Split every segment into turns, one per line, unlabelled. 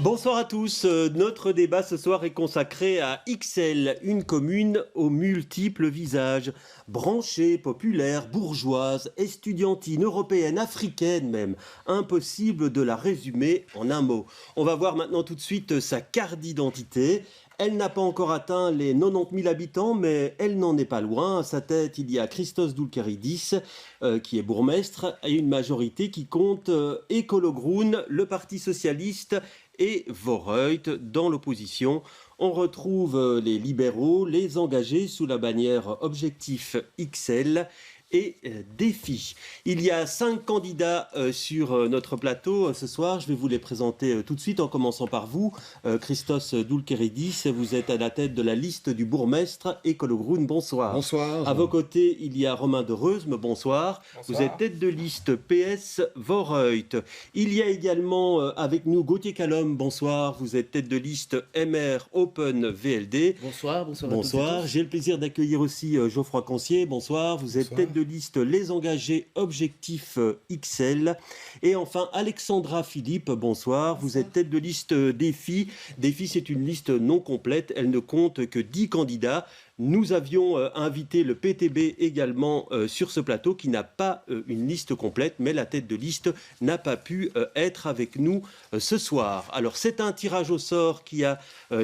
Bonsoir à tous. Notre débat ce soir est consacré à Ixelles, une commune aux multiples visages. Branchée, populaire, bourgeoise, estudiantine, européenne, africaine même. Impossible de la résumer en un mot. On va voir maintenant tout de suite sa carte d'identité. Elle n'a pas encore atteint les 90 000 habitants, mais elle n'en est pas loin. À sa tête, il y a Christos Doulkeridis, qui est bourgmestre, et une majorité qui compte Écolo Groen, le Parti Socialiste et Vorreut. Dans l'opposition, on retrouve les libéraux, les engagés sous la bannière Objectif XL et Défi. Il y a 5 candidats sur notre plateau ce soir. Je vais vous les présenter tout de suite en commençant par vous. Christos Doulkeridis, vous êtes à la tête de la liste du bourgmestre Écolo Groen. Bonsoir.
Bonsoir.
À vos côtés, il y a Romain de Reusme. Bonsoir. Vous êtes tête de liste PS Vorreut. Il y a également avec nous Gauthier Calom. Bonsoir. Vous êtes tête de liste MR Open VLD.
Bonsoir.
Bonsoir. J'ai le plaisir d'accueillir aussi Geoffroy Concier. Bonsoir. Vous êtes tête de liste Les Engagés Objectif XL. Et enfin, Alexandra Philippe, bonsoir. Vous êtes tête de liste Défi. Défi, c'est une liste non complète. Elle ne compte que 10 candidats. Nous avions invité le PTB également sur ce plateau qui n'a pas une liste complète, mais la tête de liste n'a pas pu être avec nous ce soir. Alors c'est un tirage au sort qui a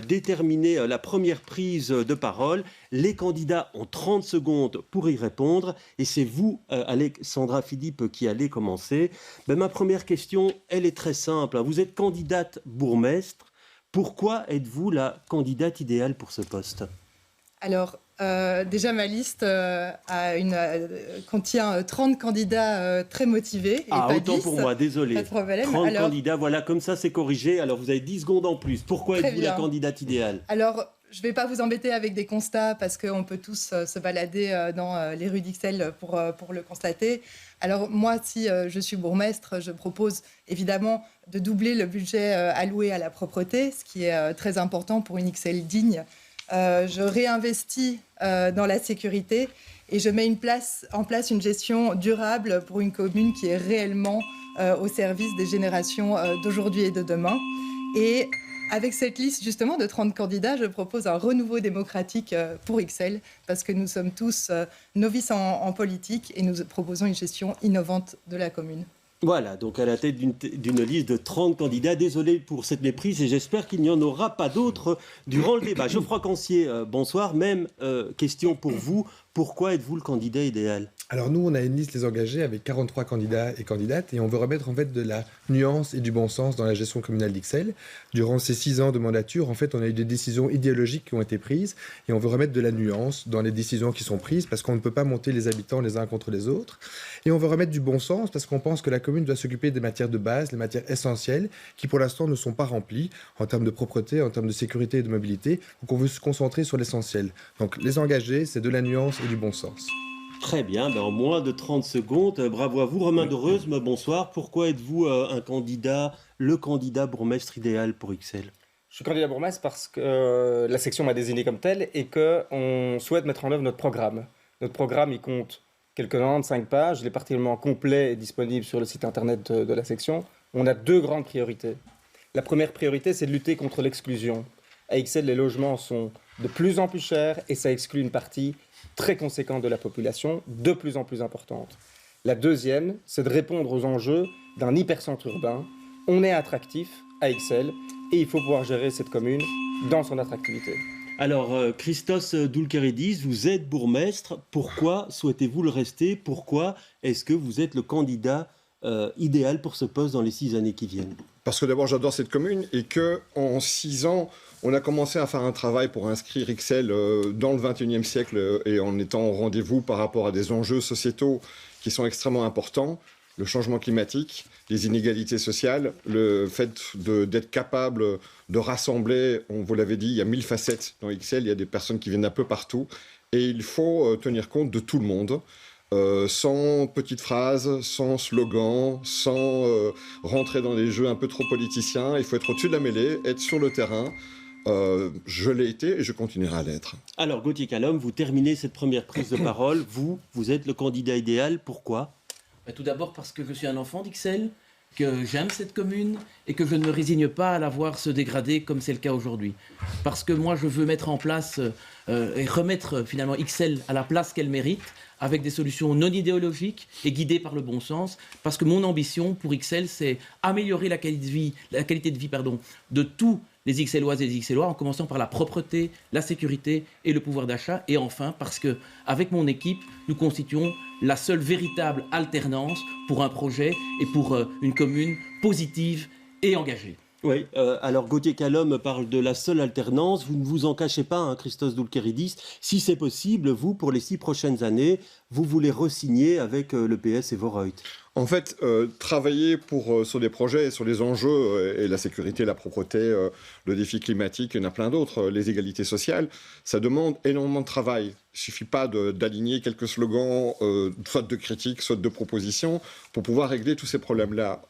déterminé la première prise de parole. Les candidats ont 30 secondes pour y répondre et c'est vous, Alexandra Philippe, qui allez commencer. Ben, ma première question, elle est très simple. Vous êtes candidate bourgmestre. Pourquoi êtes-vous la candidate idéale pour ce poste ?
Alors, déjà, ma liste contient 30 candidats très motivés. Et pas
autant
10,
pour moi, désolé.
Pas de problème.
30
Alors,
candidats, voilà, comme ça c'est corrigé. Alors vous avez 10 secondes en plus. Pourquoi êtes-vous la candidate idéale ?
Alors, je ne vais pas vous embêter avec des constats parce qu'on peut tous se balader dans les rues d'Ixelles pour le constater. Alors moi, si je suis bourgmestre, je propose évidemment de doubler le budget alloué à la propreté, ce qui est très important pour une Ixelles digne. Je réinvestis dans la sécurité et je mets en place une gestion durable pour une commune qui est réellement au service des générations d'aujourd'hui et de demain. Et avec cette liste justement de 30 candidats, je propose un renouveau démocratique pour Ixelles parce que nous sommes tous novices en politique et nous proposons une gestion innovante de la commune.
Voilà, donc à la tête d'une liste de 30 candidats. Désolé pour cette méprise et j'espère qu'il n'y en aura pas d'autres durant le débat. Geoffroy Concier, bonsoir. Même question pour vous. Pourquoi êtes-vous le candidat idéal ?
Alors nous, on a une liste Les Engagés avec 43 candidats et candidates et on veut remettre en fait de la nuance et du bon sens dans la gestion communale d'Ixelles. Durant ces 6 ans de mandature, en fait, on a eu des décisions idéologiques qui ont été prises et on veut remettre de la nuance dans les décisions qui sont prises parce qu'on ne peut pas monter les habitants les uns contre les autres. Et on veut remettre du bon sens parce qu'on pense que la commune doit s'occuper des matières de base, les matières essentielles qui pour l'instant ne sont pas remplies en termes de propreté, en termes de sécurité et de mobilité. Donc on veut se concentrer sur l'essentiel. Donc Les Engagés, c'est de la nuance et du bon sens.
Très bien, en moins de 30 secondes, bravo à vous. Romain de Reusme, bonsoir. Pourquoi êtes-vous le candidat bourgmestre idéal pour Ixelles ?
Je suis candidat bourgmestre parce que la section m'a désigné comme tel et qu'on souhaite mettre en œuvre notre programme. Notre programme, il compte quelques 95 pages. Il est particulièrement complet et disponible sur le site internet de la section. On a 2 grandes priorités. La première priorité, c'est de lutter contre l'exclusion. À Ixelles, les logements sont de plus en plus chers et ça exclut une partie très conséquente de la population, de plus en plus importante. La deuxième, c'est de répondre aux enjeux d'un hypercentre urbain. On est attractif à Ixelles et il faut pouvoir gérer cette commune dans son attractivité.
Alors, Christos Doulkeridis, vous êtes bourgmestre. Pourquoi souhaitez-vous le rester ? Pourquoi est-ce que vous êtes le candidat idéal pour ce poste dans les 6 années qui viennent ?
Parce que d'abord, j'adore cette commune et qu'en 6 ans, on a commencé à faire un travail pour inscrire Ixelles dans le XXIe siècle et en étant au rendez-vous par rapport à des enjeux sociétaux qui sont extrêmement importants. Le changement climatique, les inégalités sociales, le fait d'être capable de rassembler, vous l'avez dit, il y a 1000 facettes dans Ixelles, il y a des personnes qui viennent un peu partout et il faut tenir compte de tout le monde. Sans petites phrases, sans slogan, sans rentrer dans des jeux un peu trop politiciens. Il faut être au-dessus de la mêlée, être sur le terrain. Je l'ai été et je continuerai à l'être.
Alors, Gauthier Calom, vous terminez cette première prise de parole. Vous êtes le candidat idéal. Pourquoi ?
Tout d'abord parce que je suis un enfant d'Ixelles. que j'aime cette commune et que je ne me résigne pas à la voir se dégrader comme c'est le cas aujourd'hui. Parce que moi, je veux mettre en place et remettre finalement Ixelles à la place qu'elle mérite, avec des solutions non idéologiques et guidées par le bon sens, parce que mon ambition pour Ixelles, c'est améliorer la qualité de vie de tous les Ixelloises et les Ixellois, en commençant par la propreté, la sécurité et le pouvoir d'achat. Et enfin, parce qu'avec mon équipe, nous constituons la seule véritable alternance pour un projet et pour une commune positive et engagée.
Oui, alors Gauthier Calom parle de la seule alternance. Vous ne vous en cachez pas, hein, Christos Doulkeridis. Si c'est possible, vous, pour les 6 prochaines années, vous voulez re-signer avec le PS et Vorreut.
En fait, travailler sur des projets, sur les enjeux et la sécurité, la propreté, le défi climatique, il y en a plein d'autres, les égalités sociales, ça demande énormément de travail. Il ne suffit pas d'aligner quelques slogans, soit de critiques, soit de propositions, pour pouvoir régler tous ces problèmes-là.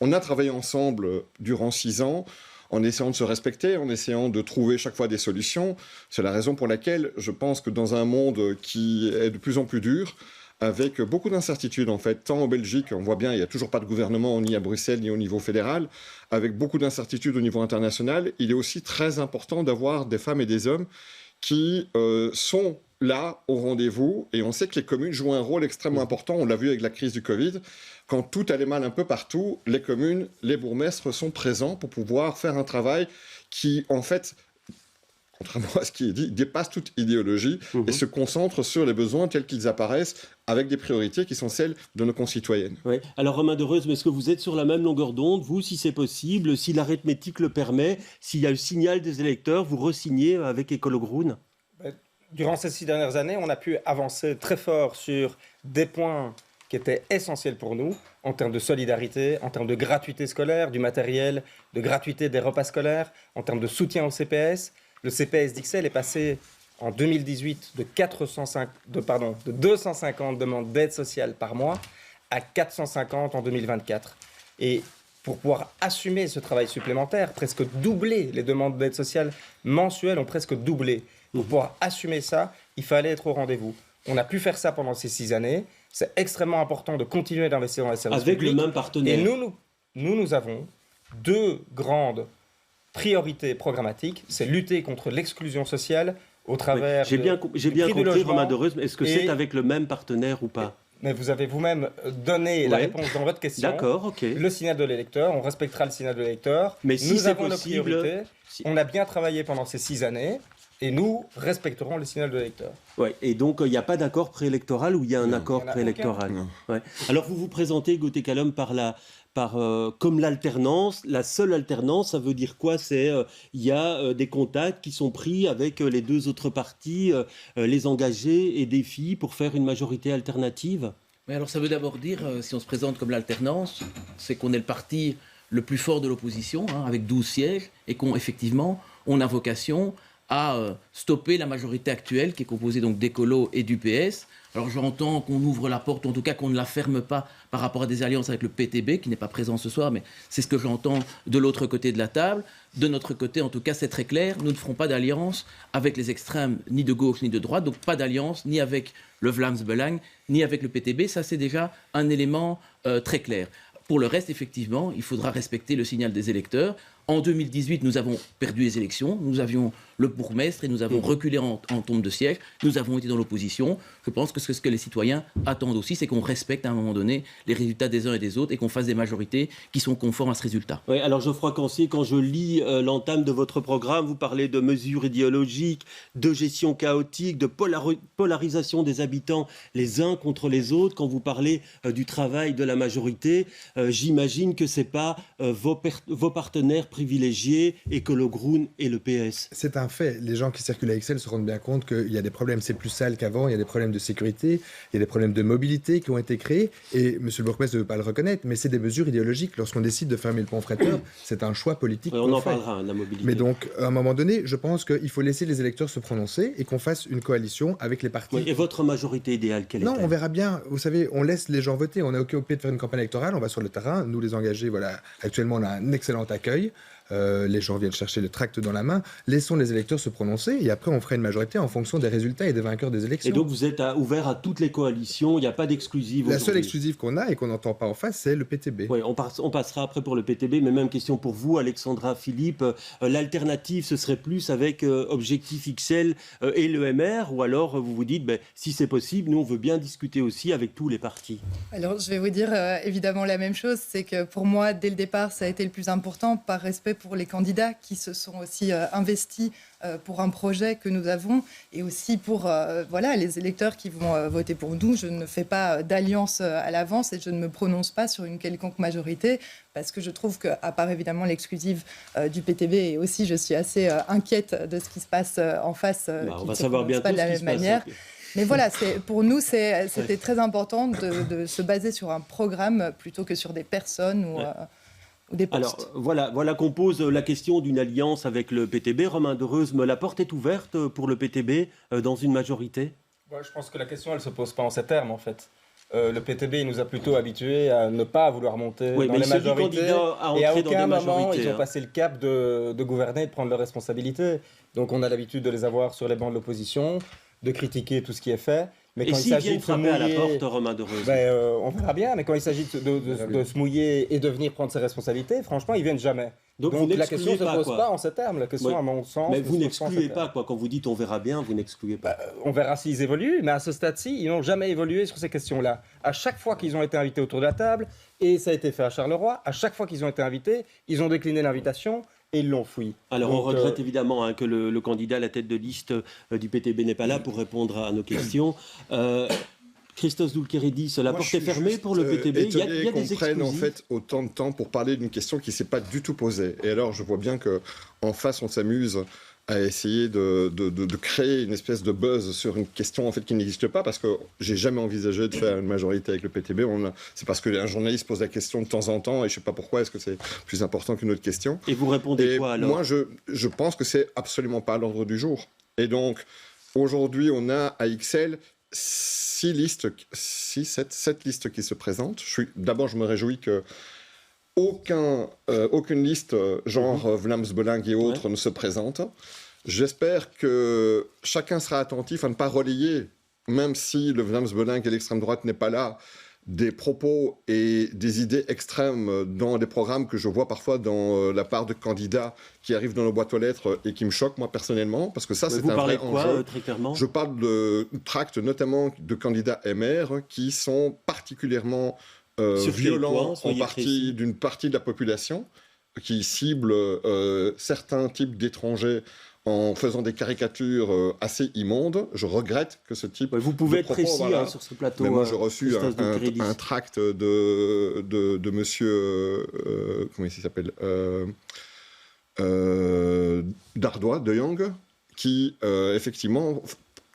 On a travaillé ensemble durant 6 ans, en essayant de se respecter, en essayant de trouver chaque fois des solutions. C'est la raison pour laquelle je pense que dans un monde qui est de plus en plus dur, avec beaucoup d'incertitudes en fait, tant en Belgique, on voit bien, il n'y a toujours pas de gouvernement ni à Bruxelles ni au niveau fédéral, avec beaucoup d'incertitudes au niveau international, il est aussi très important d'avoir des femmes et des hommes qui sont là au rendez-vous, et on sait que les communes jouent un rôle extrêmement important, on l'a vu avec la crise du Covid, quand tout allait mal un peu partout, les communes, les bourgmestres sont présents pour pouvoir faire un travail qui en fait, contrairement à ce qui est dit, dépasse toute idéologie et se concentre sur les besoins tels qu'ils apparaissent avec des priorités qui sont celles de nos concitoyennes.
Oui. Alors Romain Dereuse, mais est-ce que vous êtes sur la même longueur d'onde, vous, si c'est possible, si l'arithmétique le permet, s'il y a le signal des électeurs, vous re-signez avec Écolo Groen?
Durant ces 6 dernières années, on a pu avancer très fort sur des points qui étaient essentiels pour nous, en termes de solidarité, en termes de gratuité scolaire, du matériel, de gratuité des repas scolaires, en termes de soutien au CPS. Le CPS d'Ixelles est passé en 2018 de 250 demandes d'aide sociale par mois à 450 en 2024. Et pour pouvoir assumer ce travail supplémentaire, presque doubler les demandes d'aide sociale mensuelles ont presque doublé. Pour pouvoir assumer ça, il fallait être au rendez-vous. On a pu faire ça pendant ces 6 années. C'est extrêmement important de continuer d'investir dans les services publics.
Avec le même partenaire.
Et nous avons 2 grandes priorités programmatiques. C'est lutter contre l'exclusion sociale au travers
J'ai bien compris, Romain Dereuse, mais est-ce que c'est avec le même partenaire ou pas?
Mais vous avez vous-même donné la réponse dans votre question.
D'accord, ok.
Le signal de l'électeur, on respectera le signal de l'électeur.
Mais si
nous avons
possible,
nos priorités. On a bien travaillé pendant ces 6 années. Et nous respecterons le signal de l'électeur.
Ouais, et donc il n'y a pas d'accord préélectoral ou il y a un accord préélectoral? Ouais. Alors vous vous présentez, Gauthier Calom, comme l'alternance. La seule alternance, ça veut dire quoi? C'est il y a des contacts qui sont pris avec les 2 autres partis, les engagés et défis pour faire une majorité alternative?
Mais alors ça veut d'abord dire, si on se présente comme l'alternance, c'est qu'on est le parti le plus fort de l'opposition, hein, avec 12 sièges, et qu'effectivement, on a vocation à stopper la majorité actuelle qui est composée donc d'Écolo et du PS. Alors j'entends qu'on ouvre la porte, ou en tout cas qu'on ne la ferme pas par rapport à des alliances avec le PTB, qui n'est pas présent ce soir, mais c'est ce que j'entends de l'autre côté de la table. De notre côté, en tout cas, c'est très clair, nous ne ferons pas d'alliance avec les extrêmes, ni de gauche ni de droite, donc pas d'alliance ni avec le Vlaams Belang, ni avec le PTB. Ça, c'est déjà un élément très clair. Pour le reste, effectivement, il faudra respecter le signal des électeurs. En 2018, nous avons perdu les élections, nous avions le bourgmestre et nous avons reculé en tombe de siège, nous avons été dans l'opposition. Je pense que ce que les citoyens attendent aussi, c'est qu'on respecte à un moment donné les résultats des uns et des autres et qu'on fasse des majorités qui sont conformes à ce résultat.
Oui, alors Geoffroy Cancier, quand je lis l'entame de votre programme, vous parlez de mesures idéologiques, de gestion chaotique, de polarisation des habitants les uns contre les autres. Quand vous parlez du travail de la majorité, j'imagine que ce n'est pas vos partenaires privilégiés, Écolo Groen et le PS.
C'est un fait. Les gens qui circulent à Ixelles se rendent bien compte qu'il y a des problèmes, c'est plus sale qu'avant, il y a des problèmes de sécurité, il y a des problèmes de mobilité qui ont été créés, et M. le bourgmestre ne veut pas le reconnaître, mais c'est des mesures idéologiques. Lorsqu'on décide de fermer le pont Fretteur, c'est un choix politique.
On en parlera, la mobilité.
Mais donc, à un moment donné, je pense qu'il faut laisser les électeurs se prononcer et qu'on fasse une coalition avec les partis.
Oui, et votre majorité idéale, quelle est-elle?
Non, on verra bien. Vous savez, on laisse les gens voter. On est occupé de faire une campagne électorale, on va sur le terrain. Nous, les engagés, voilà, actuellement, on a un excellent accueil. les gens viennent chercher le tract dans la main. Laissons les électeurs se prononcer et après on fera une majorité en fonction des résultats et des vainqueurs des élections.
Et donc vous êtes ouvert à toutes les coalitions, il n'y a pas d'exclusive.
La seule exclusive qu'on a et qu'on n'entend pas en face, c'est le PTB.
Oui, on passera après pour le PTB, mais même question pour vous, Alexandra Philippe. L'alternative, ce serait plus avec Objectif XL et le MR, ou alors vous vous dites, si c'est possible, nous on veut bien discuter aussi avec tous les partis.
Alors je vais vous dire évidemment la même chose, c'est que pour moi, dès le départ, ça a été le plus important, par respect pour les candidats qui se sont aussi investis pour un projet que nous avons et aussi pour les électeurs qui vont voter pour nous. Je ne fais pas d'alliance à l'avance et je ne me prononce pas sur une quelconque majorité parce que je trouve qu'à part évidemment l'exclusive du PTB et aussi je suis assez inquiète de ce qui se passe en face.
On va savoir bientôt
pas de la
ce qui
même
se passe.
manière. Mais voilà, pour nous, c'était très important de se baser sur un programme plutôt que sur des personnes ou des postes.
Alors, voilà qu'on pose la question d'une alliance avec le PTB. Romain de Reusme, la porte est ouverte pour le PTB dans une majorité ?
Je pense que la question, elle ne se pose pas en ces termes, en fait. Le PTB, il nous a plutôt habitués à ne pas vouloir monter dans les majorités. Et à aucun moment, ils ont passé le cap de gouverner et de prendre leurs responsabilités. Donc, on a l'habitude de les avoir sur les bancs de l'opposition, de critiquer tout ce qui est fait. Mais quand il s'agit de se mouiller,
à la porte, Romain de Reusme,
on verra bien. Mais quand il s'agit de se mouiller et de venir prendre ses responsabilités, franchement, ils viennent jamais. Donc la question ne se pose pas en ces termes. La question, à mon sens,
mais vous n'excluez pas, quoi. Quand vous dites on verra bien, vous n'excluez pas.
On verra s'ils évoluent, mais à ce stade-ci, ils n'ont jamais évolué sur ces questions-là. À chaque fois qu'ils ont été invités autour de la table, et ça a été fait à Charleroi, à chaque fois qu'ils ont été invités, ils ont décliné l'invitation. Et ils l'ont fouillé.
Alors on regrette évidemment que le candidat à la tête de liste du PTB n'est pas là pour répondre à nos questions. Christos Doulkeridis, la porte est fermée pour le PTB.
Il y a des qu'on prenne en fait autant de temps pour parler d'une question qui ne s'est pas du tout posée. Et alors je vois bien qu'en face on s'amuse à essayer de créer une espèce de buzz sur une question en fait qui n'existe pas, parce que j'ai jamais envisagé de faire une majorité avec le PTB. C'est parce qu'un journaliste pose la question de temps en temps et je sais pas pourquoi, est-ce que c'est plus important qu'une autre question.
Et vous répondez quoi alors ?
Moi je pense que c'est absolument pas à l'ordre du jour. Et donc aujourd'hui on a à XL 7 listes qui se présentent. D'abord je me réjouis que aucune liste genre Vlaams Belang et autres ne se présente. J'espère que chacun sera attentif à ne pas relayer, même si le Vlaams Belang et l'extrême droite n'est pas là, des propos et des idées extrêmes dans des programmes que je vois parfois dans la part de candidats qui arrivent dans nos boîtes aux lettres et qui me choquent moi personnellement, parce que ça c'est un vrai enjeu.
Très clairement ?
Je parle de tracts notamment de candidats MR qui sont particulièrement violents d'une partie de la population, qui cible certains types d'étrangers en faisant des caricatures assez immondes. Je regrette que ce type
vous pouvez
de
être
propos,
précis sur ce plateau.
Mais moi j'ai reçu un tract de monsieur comment il s'appelle Dardois de Young, qui effectivement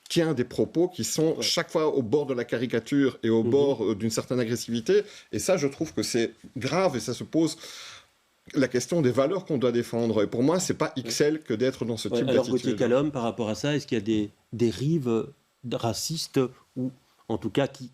tient des propos qui sont chaque fois au bord de la caricature et au bord d'une certaine agressivité. Et ça, je trouve que c'est grave et ça se pose la question des valeurs qu'on doit défendre. Et pour moi, c'est pas XL que d'être dans ce type d'attitude.
Alors, Gauthier Callum, par rapport à ça, est-ce qu'il y a des dérives racistes ou en tout cas qui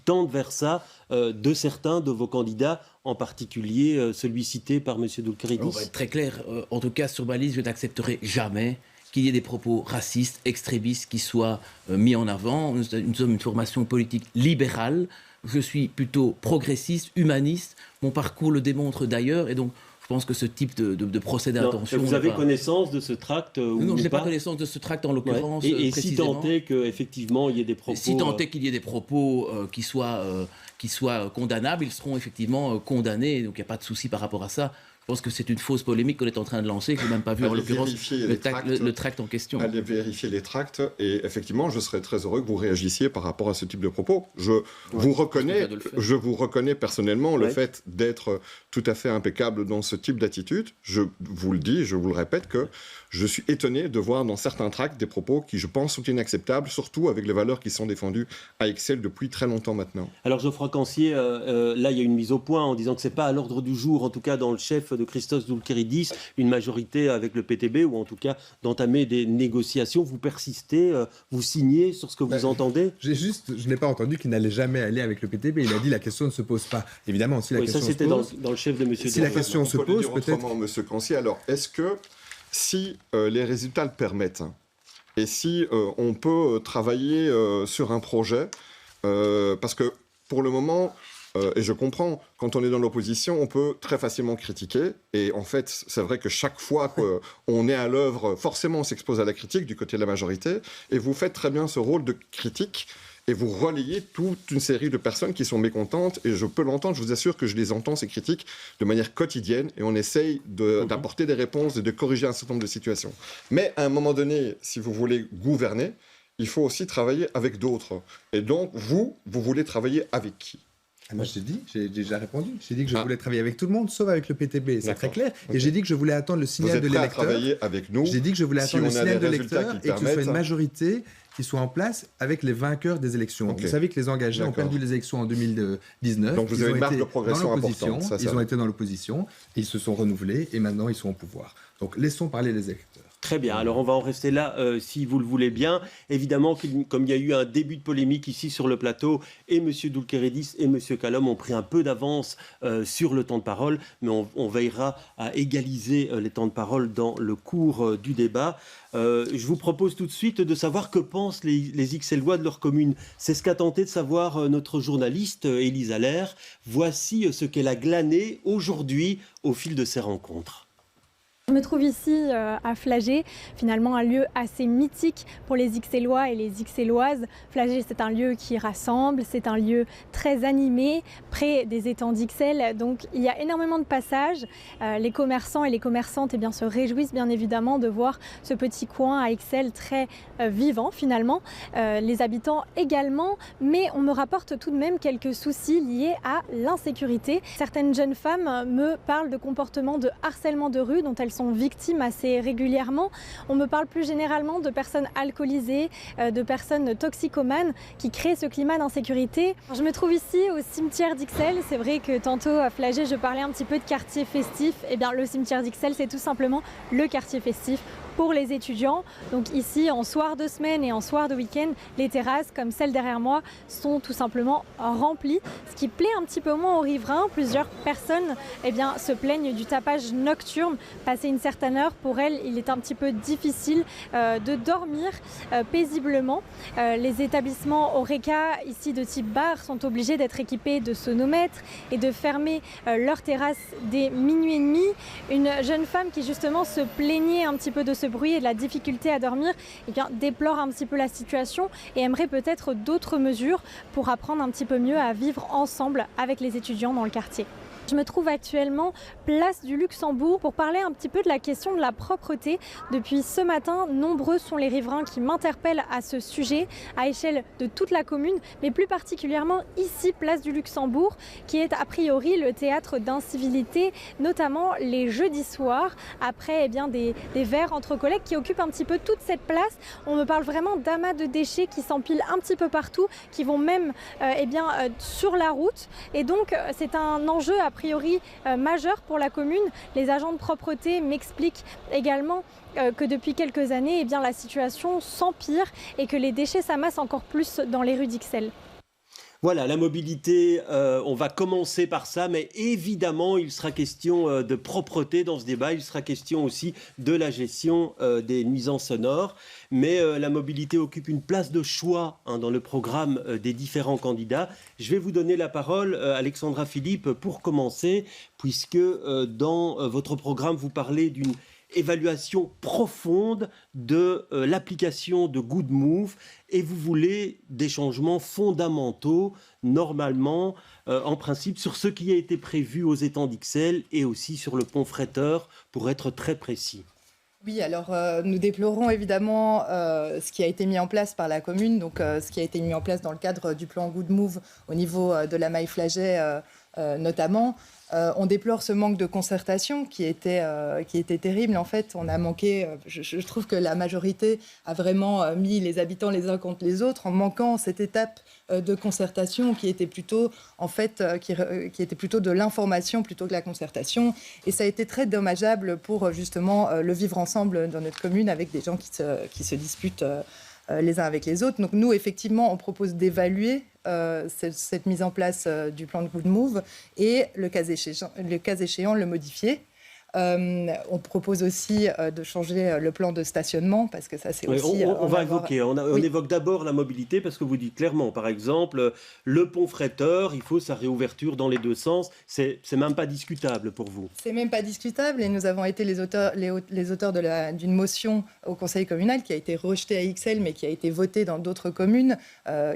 tendent vers ça de certains de vos candidats, en particulier celui cité par M. Doulkeridis ?
On va être très clair. En tout cas, sur ma liste, je n'accepterai jamais qu'il y ait des propos racistes, extrémistes qui soient mis en avant. Nous sommes une formation politique libérale. Je suis plutôt progressiste, humaniste. Mon parcours le démontre d'ailleurs. Et donc, je pense que ce type de procès d'intention...
Vous avez connaissance de ce tract
Non, je n'ai pas connaissance de ce tract en l'occurrence.
Et si tant est qu'effectivement il y ait des propos...
Si tant est qu'il y ait des propos qui soient condamnables, ils seront effectivement condamnés. Donc il n'y a pas de souci par rapport à ça. Je pense que c'est une fausse polémique qu'on est en train de lancer, que je n'ai même pas vu en l'occurrence le tract en question.
Allez vérifier les tracts et effectivement, je serais très heureux que vous réagissiez par rapport à ce type de propos. Je vous reconnais personnellement le fait d'être tout à fait impeccable dans ce type d'attitude. Je vous le dis, je vous le répète, que je suis étonné de voir dans certains tracts des propos qui, je pense, sont inacceptables, surtout avec les valeurs qui sont défendues à XL depuis très longtemps maintenant.
Alors Geoffroy Cancier, là il y a une mise au point en disant que ce n'est pas à l'ordre du jour, en tout cas dans le chef de Christos Doulkéridis, une majorité avec le PTB, ou en tout cas d'entamer des négociations. Vous persistez, vous signez sur ce que vous entendez?
Je n'ai pas entendu qu'il n'allait jamais aller avec le PTB. Il a dit la question ne se pose pas. Évidemment, si la question
ça, c'était
se pose,
dans le chef de M.
Si la question se pose, peut-être...
Monsieur Cancier, alors, est-ce que si les résultats le permettent, et si on peut travailler sur un projet, parce que pour le moment, et je comprends, quand on est dans l'opposition, on peut très facilement critiquer, et en fait, c'est vrai que chaque fois qu'on est à l'œuvre, forcément on s'expose à la critique du côté de la majorité, et vous faites très bien ce rôle de critique, et vous relayez toute une série de personnes qui sont mécontentes, et je peux l'entendre, je vous assure que je les entends, ces critiques, de manière quotidienne, et on essaye d'apporter des réponses et de corriger un certain nombre de situations. Mais à un moment donné, si vous voulez gouverner, il faut aussi travailler avec d'autres. Et donc, vous voulez travailler avec qui?
Moi, j'ai déjà répondu. J'ai dit que je voulais travailler avec tout le monde, sauf avec le PTB. C'est très clair. Okay. Et j'ai dit que je voulais attendre le signal de l'électeur.
Vous êtes prêt à travailler avec nous?
J'ai dit que je voulais attendre le signal de l'électeur et que ce soit une majorité qui soit en place avec les vainqueurs des élections. Okay. Vous savez que les engagés ont perdu les élections en 2019.
Donc vous avez une marque de progression importante.
Ils ont été dans l'opposition, ils se sont renouvelés et maintenant ils sont au pouvoir. Donc laissons parler les électeurs.
Très bien, alors on va en rester là si vous le voulez bien. Évidemment, comme il y a eu un début de polémique ici sur le plateau, et M. Doulkéridis et M. Calom ont pris un peu d'avance sur le temps de parole, mais on veillera à égaliser les temps de parole dans le cours du débat. Je vous propose tout de suite de savoir que pensent les Ixellois de leur commune. C'est ce qu'a tenté de savoir notre journaliste Élise Allaire. Voici ce qu'elle a glané aujourd'hui au fil de ces rencontres.
Je me trouve ici à Flagey, finalement un lieu assez mythique pour les Ixellois et les Ixelloises. Flagey, c'est un lieu qui rassemble, c'est un lieu très animé, près des étangs d'Ixelles. Donc il y a énormément de passages. Les commerçants et les commerçantes se réjouissent bien évidemment de voir ce petit coin à Ixelles très vivant finalement. Les habitants également, mais on me rapporte tout de même quelques soucis liés à l'insécurité. Certaines jeunes femmes me parlent de comportements de harcèlement de rue dont elles sont victimes assez régulièrement. On me parle plus généralement de personnes alcoolisées, de personnes toxicomanes qui créent ce climat d'insécurité. Je me trouve ici au cimetière d'Ixelles. C'est vrai que tantôt à Flagey, je parlais un petit peu de quartier festif. Eh bien, le cimetière d'Ixelles, c'est tout simplement le quartier festif pour les étudiants. Donc ici, en soir de semaine et en soir de week-end, les terrasses, comme celle derrière moi, sont tout simplement remplies. Ce qui plaît un petit peu moins aux riverains. Plusieurs personnes se plaignent du tapage nocturne. Passé une certaine heure, pour elles, il est un petit peu difficile de dormir paisiblement. Les établissements Horeca, ici de type bar, sont obligés d'être équipés de sonomètres et de fermer leurs terrasses dès minuit et demi. Une jeune femme qui justement se plaignait un petit peu de ce bruit et de la difficulté à dormir, déplore un petit peu la situation et aimerait peut-être d'autres mesures pour apprendre un petit peu mieux à vivre ensemble avec les étudiants dans le quartier. Je me trouve actuellement place du Luxembourg pour parler un petit peu de la question de la propreté. Depuis ce matin, nombreux sont les riverains qui m'interpellent à ce sujet à échelle de toute la commune, mais plus particulièrement ici, place du Luxembourg, qui est a priori le théâtre d'incivilité, notamment les jeudis soirs, après des verres entre collègues qui occupent un petit peu toute cette place. On me parle vraiment d'amas de déchets qui s'empilent un petit peu partout, qui vont même sur la route. Et donc, c'est un enjeu a priori majeur pour la commune. Les agents de propreté m'expliquent également que depuis quelques années, la situation s'empire et que les déchets s'amassent encore plus dans les rues d'Ixelles.
Voilà, la mobilité, on va commencer par ça, mais évidemment, il sera question de propreté dans ce débat, il sera question aussi de la gestion des nuisances sonores, mais la mobilité occupe une place de choix dans le programme des différents candidats. Je vais vous donner la parole, Alexandra Philippe, pour commencer, puisque dans votre programme, vous parlez d'une évaluation profonde de l'application de Good Move et vous voulez des changements fondamentaux, normalement, en principe, sur ce qui a été prévu aux étangs d'Ixelles et aussi sur le pont Fretteur, pour être très précis.
Oui, alors nous déplorons évidemment ce qui a été mis en place par la commune, donc ce qui a été mis en place dans le cadre du plan Good Move au niveau de la maille Flagey notamment. On déplore ce manque de concertation qui était terrible. En fait, on a manqué. Je trouve que la majorité a vraiment mis les habitants les uns contre les autres en manquant cette étape de concertation qui était plutôt qui était plutôt de l'information plutôt que la concertation. Et ça a été très dommageable pour justement le vivre ensemble dans notre commune avec des gens qui se disputent les uns avec les autres. Donc nous, effectivement, on propose d'évaluer cette mise en place du plan de Good Move et le cas échéant, le modifier. On propose aussi de changer le plan de stationnement parce que ça c'est aussi...
On va évoquer, on évoque d'abord la mobilité parce que vous dites clairement, par exemple, le pont Fretteur, il faut sa réouverture dans les deux sens, c'est même pas discutable pour vous.
C'est même pas discutable et nous avons été les auteurs d'une motion au conseil communal qui a été rejetée à Ixelles mais qui a été votée dans d'autres communes,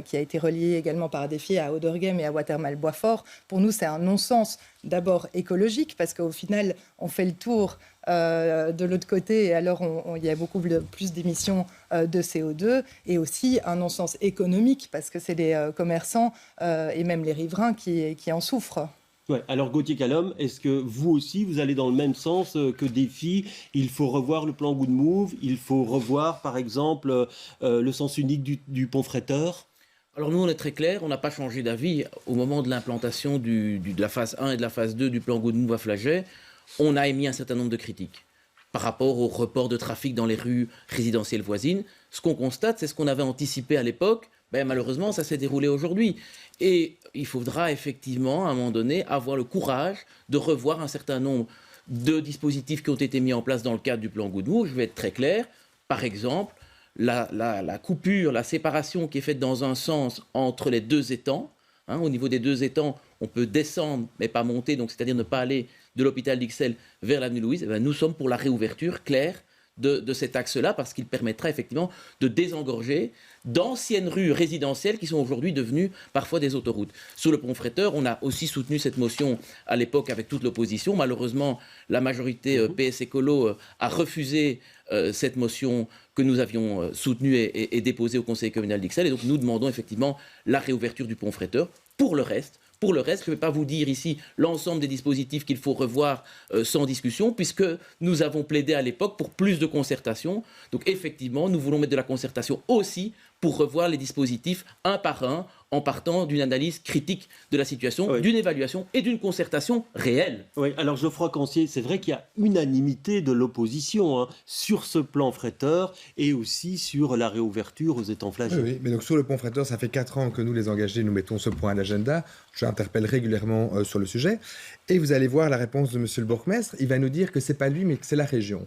qui a été reliée également par défi à Auderghem et à Watermal-Boisfort. Pour nous c'est un non-sens. D'abord écologique, parce qu'au final, on fait le tour de l'autre côté, et alors il y a beaucoup plus d'émissions de CO2, et aussi un non-sens économique, parce que c'est les commerçants et même les riverains qui en souffrent.
Ouais, alors Gauthier Calom, est-ce que vous aussi, vous allez dans le même sens que Défi? Il faut revoir le plan Good Move, il faut revoir, par exemple, le sens unique du pont Fretteur?
Alors nous, on est très clair, on n'a pas changé d'avis au moment de l'implantation de la phase 1 et de la phase 2 du plan Good Move à Flagey. On a émis un certain nombre de critiques par rapport au report de trafic dans les rues résidentielles voisines. Ce qu'on constate, c'est ce qu'on avait anticipé à l'époque. Malheureusement, ça s'est déroulé aujourd'hui. Et il faudra effectivement, à un moment donné, avoir le courage de revoir un certain nombre de dispositifs qui ont été mis en place dans le cadre du plan Good Move. Je vais être très clair. Par exemple, la coupure, la séparation qui est faite dans un sens entre les deux étangs. Au niveau des deux étangs, on peut descendre mais pas monter, donc c'est-à-dire ne pas aller de l'hôpital d'Ixelles vers l'avenue Louise. Nous sommes pour la réouverture claire de cet axe-là parce qu'il permettra effectivement de désengorger d'anciennes rues résidentielles qui sont aujourd'hui devenues parfois des autoroutes. Sur le pont Fretteur, on a aussi soutenu cette motion à l'époque avec toute l'opposition. Malheureusement, la majorité PS Écolo a refusé cette motion que nous avions soutenue et déposée au conseil communal d'Ixelles. Et donc nous demandons effectivement la réouverture du pont Fretteur. Pour le reste, je ne vais pas vous dire ici l'ensemble des dispositifs qu'il faut revoir sans discussion, puisque nous avons plaidé à l'époque pour plus de concertation. Donc effectivement, nous voulons mettre de la concertation aussi pour revoir les dispositifs un par un, en partant d'une analyse critique de la situation, d'une évaluation et d'une concertation réelle.
Oui, alors Geoffroy Cancier, c'est vrai qu'il y a unanimité de l'opposition sur ce plan Fretteur et aussi sur la réouverture aux étangs Flagey.
Oui, mais donc sur le pont Fretteur, ça fait 4 ans que nous, les engagés, nous mettons ce point à l'agenda. Je l'interpelle régulièrement sur le sujet. Et vous allez voir la réponse de monsieur le bourgmestre. Il va nous dire que ce n'est pas lui, mais que c'est la région.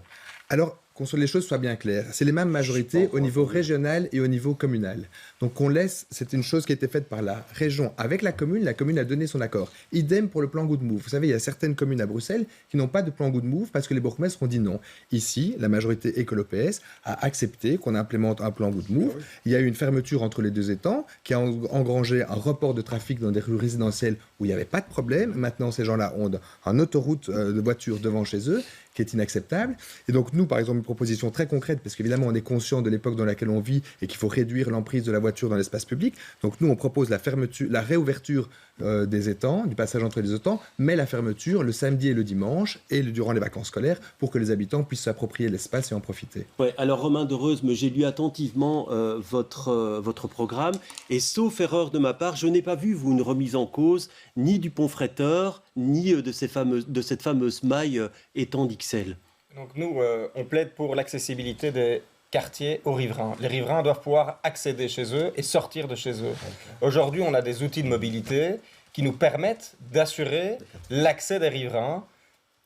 Alors, qu'on les choses soient bien claires. C'est les mêmes majorités au niveau régional et au niveau communal. Donc on laisse, c'est une chose qui a été faite par la région avec la commune a donné son accord. Idem pour le plan Good Move. Vous savez, il y a certaines communes à Bruxelles qui n'ont pas de plan Good Move parce que les bourgmestres ont dit non. Ici, la majorité écolo-PS a accepté qu'on implémente un plan Good Move. Il y a eu une fermeture entre les deux étangs qui a engrangé un report de trafic dans des rues résidentielles où il n'y avait pas de problème. Maintenant, ces gens-là ont une autoroute de voitures devant chez eux qui est inacceptable. Et donc nous, par exemple, une proposition très concrète, parce qu'évidemment, on est conscient de l'époque dans laquelle on vit et qu'il faut réduire l'emprise de la voiture dans l'espace public. Donc nous, on propose la réouverture des étangs, du passage entre les étangs, mais la fermeture le samedi et le dimanche et durant les vacances scolaires pour que les habitants puissent s'approprier l'espace et en profiter.
Ouais, alors Romain Dereuse, j'ai lu attentivement votre programme et sauf erreur de ma part, je n'ai pas vu une remise en cause ni du pont Fretteur, ni de cette fameuse maille étang d'Ixelles.
Donc nous, on plaide pour l'accessibilité des quartiers aux riverains. Les riverains doivent pouvoir accéder chez eux et sortir de chez eux. Aujourd'hui, on a des outils de mobilité qui nous permettent d'assurer l'accès des riverains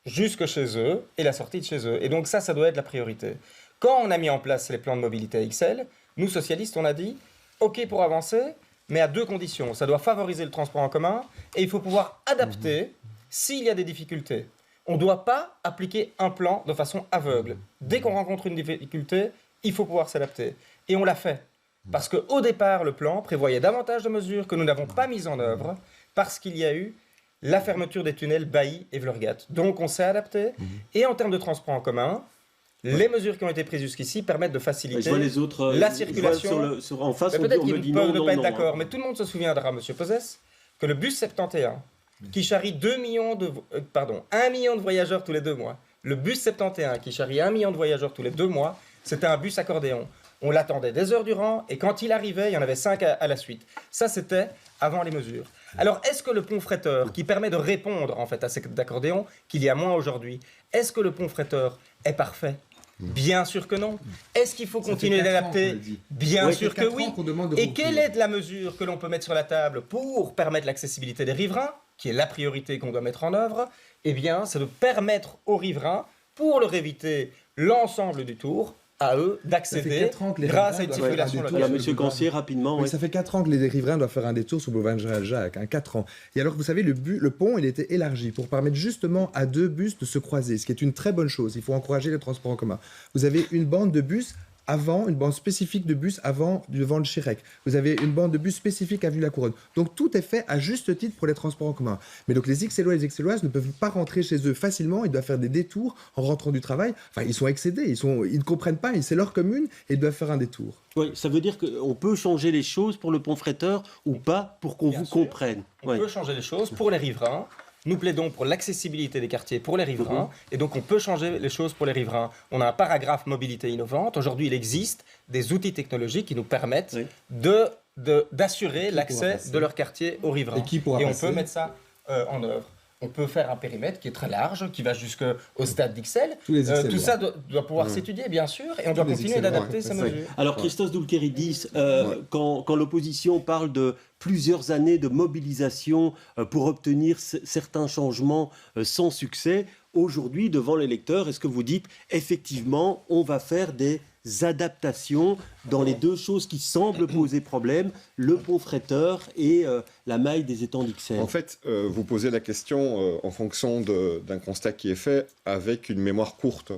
jusque chez eux et la sortie de chez eux. Et donc ça doit être la priorité. Quand on a mis en place les plans de mobilité à Ixelles, nous, socialistes, on a dit « OK pour avancer », mais à 2 conditions. Ça doit favoriser le transport en commun et il faut pouvoir adapter s'il y a des difficultés. On ne doit pas appliquer un plan de façon aveugle. Dès qu'on rencontre une difficulté, il faut pouvoir s'adapter. Et on l'a fait. Parce qu'au départ, le plan prévoyait davantage de mesures que nous n'avons pas mises en œuvre parce qu'il y a eu la fermeture des tunnels Bailly et Vlorgat. Donc on s'est adapté. Et en termes de transport en commun, les mesures qui ont été prises jusqu'ici permettent de faciliter la circulation.
En face,
peut-être
on
qu'ils
me dit
peuvent
non,
ne pas être
non,
d'accord, mais tout le monde se souviendra, M. Posès, que le bus 71, qui charrie 1 million de voyageurs tous les 2 mois. Le bus 71 qui charrie 1 million de voyageurs tous les 2 mois, c'était un bus accordéon. On l'attendait des heures durant et quand il arrivait, il y en avait 5 à la suite. Ça, c'était avant les mesures. Alors, est-ce que le pont fretteur, qui permet de répondre en fait à cet accordéon, qu'il y a moins aujourd'hui, est-ce que le pont fretteur est parfait ? Bien sûr que non. Est-ce qu'il faut continuer d'adapter ? Bien sûr que oui. Et quelle est la mesure que l'on peut mettre sur la table pour permettre l'accessibilité des riverains, qui est la priorité qu'on doit mettre en œuvre ? Eh bien, c'est de permettre aux riverains, pour leur éviter l'ensemble du tour, à eux d'accéder grâce à une circulation locale.
Alors, Monsieur Cancier, rapidement.
Oui, ça fait 4 ans que les riverains doivent faire un détour sur le boulevard Général Jacques, 4 ans. Et alors, vous savez, le pont, il était élargi pour permettre justement à 2 bus de se croiser, ce qui est une très bonne chose. Il faut encourager les transports en commun. Vous avez une bande de bus avant, une bande spécifique de bus devant le Chirec. Vous avez une bande de bus spécifique à Vue-la-Couronne. Donc tout est fait à juste titre pour les transports en commun. Mais donc les Ixellois et les Ixelloises ne peuvent pas rentrer chez eux facilement, ils doivent faire des détours en rentrant du travail. Enfin, ils sont excédés, ils ne comprennent pas, c'est leur commune et ils doivent faire un détour.
Oui, ça veut dire qu'on peut changer les choses pour le pont fretteur ou pas pour qu'on vous comprenne.
On peut changer les choses pour les riverains. Nous plaidons pour l'accessibilité des quartiers pour les riverains, et donc on peut changer les choses pour les riverains. On a un paragraphe mobilité innovante. Aujourd'hui, il existe des outils technologiques qui nous permettent d'assurer l'accès de leur quartier aux riverains. Et on peut mettre ça en œuvre. On peut faire un périmètre qui est très large, qui va jusqu'au stade d'Ixelles. Tout ça doit pouvoir s'étudier, bien sûr, et on doit continuer d'adapter ces mesures.
Alors, Christos Doulkeridis, quand l'opposition parle de plusieurs années de mobilisation pour obtenir certains changements sans succès, aujourd'hui, devant l'électeur, est-ce que vous dites, effectivement, on va faire des adaptations dans les 2 choses qui semblent poser problème, le pont fretteur et la maille des étangs d'Ixelles?
En fait, vous posez la question en fonction d'un constat qui est fait avec une mémoire courte.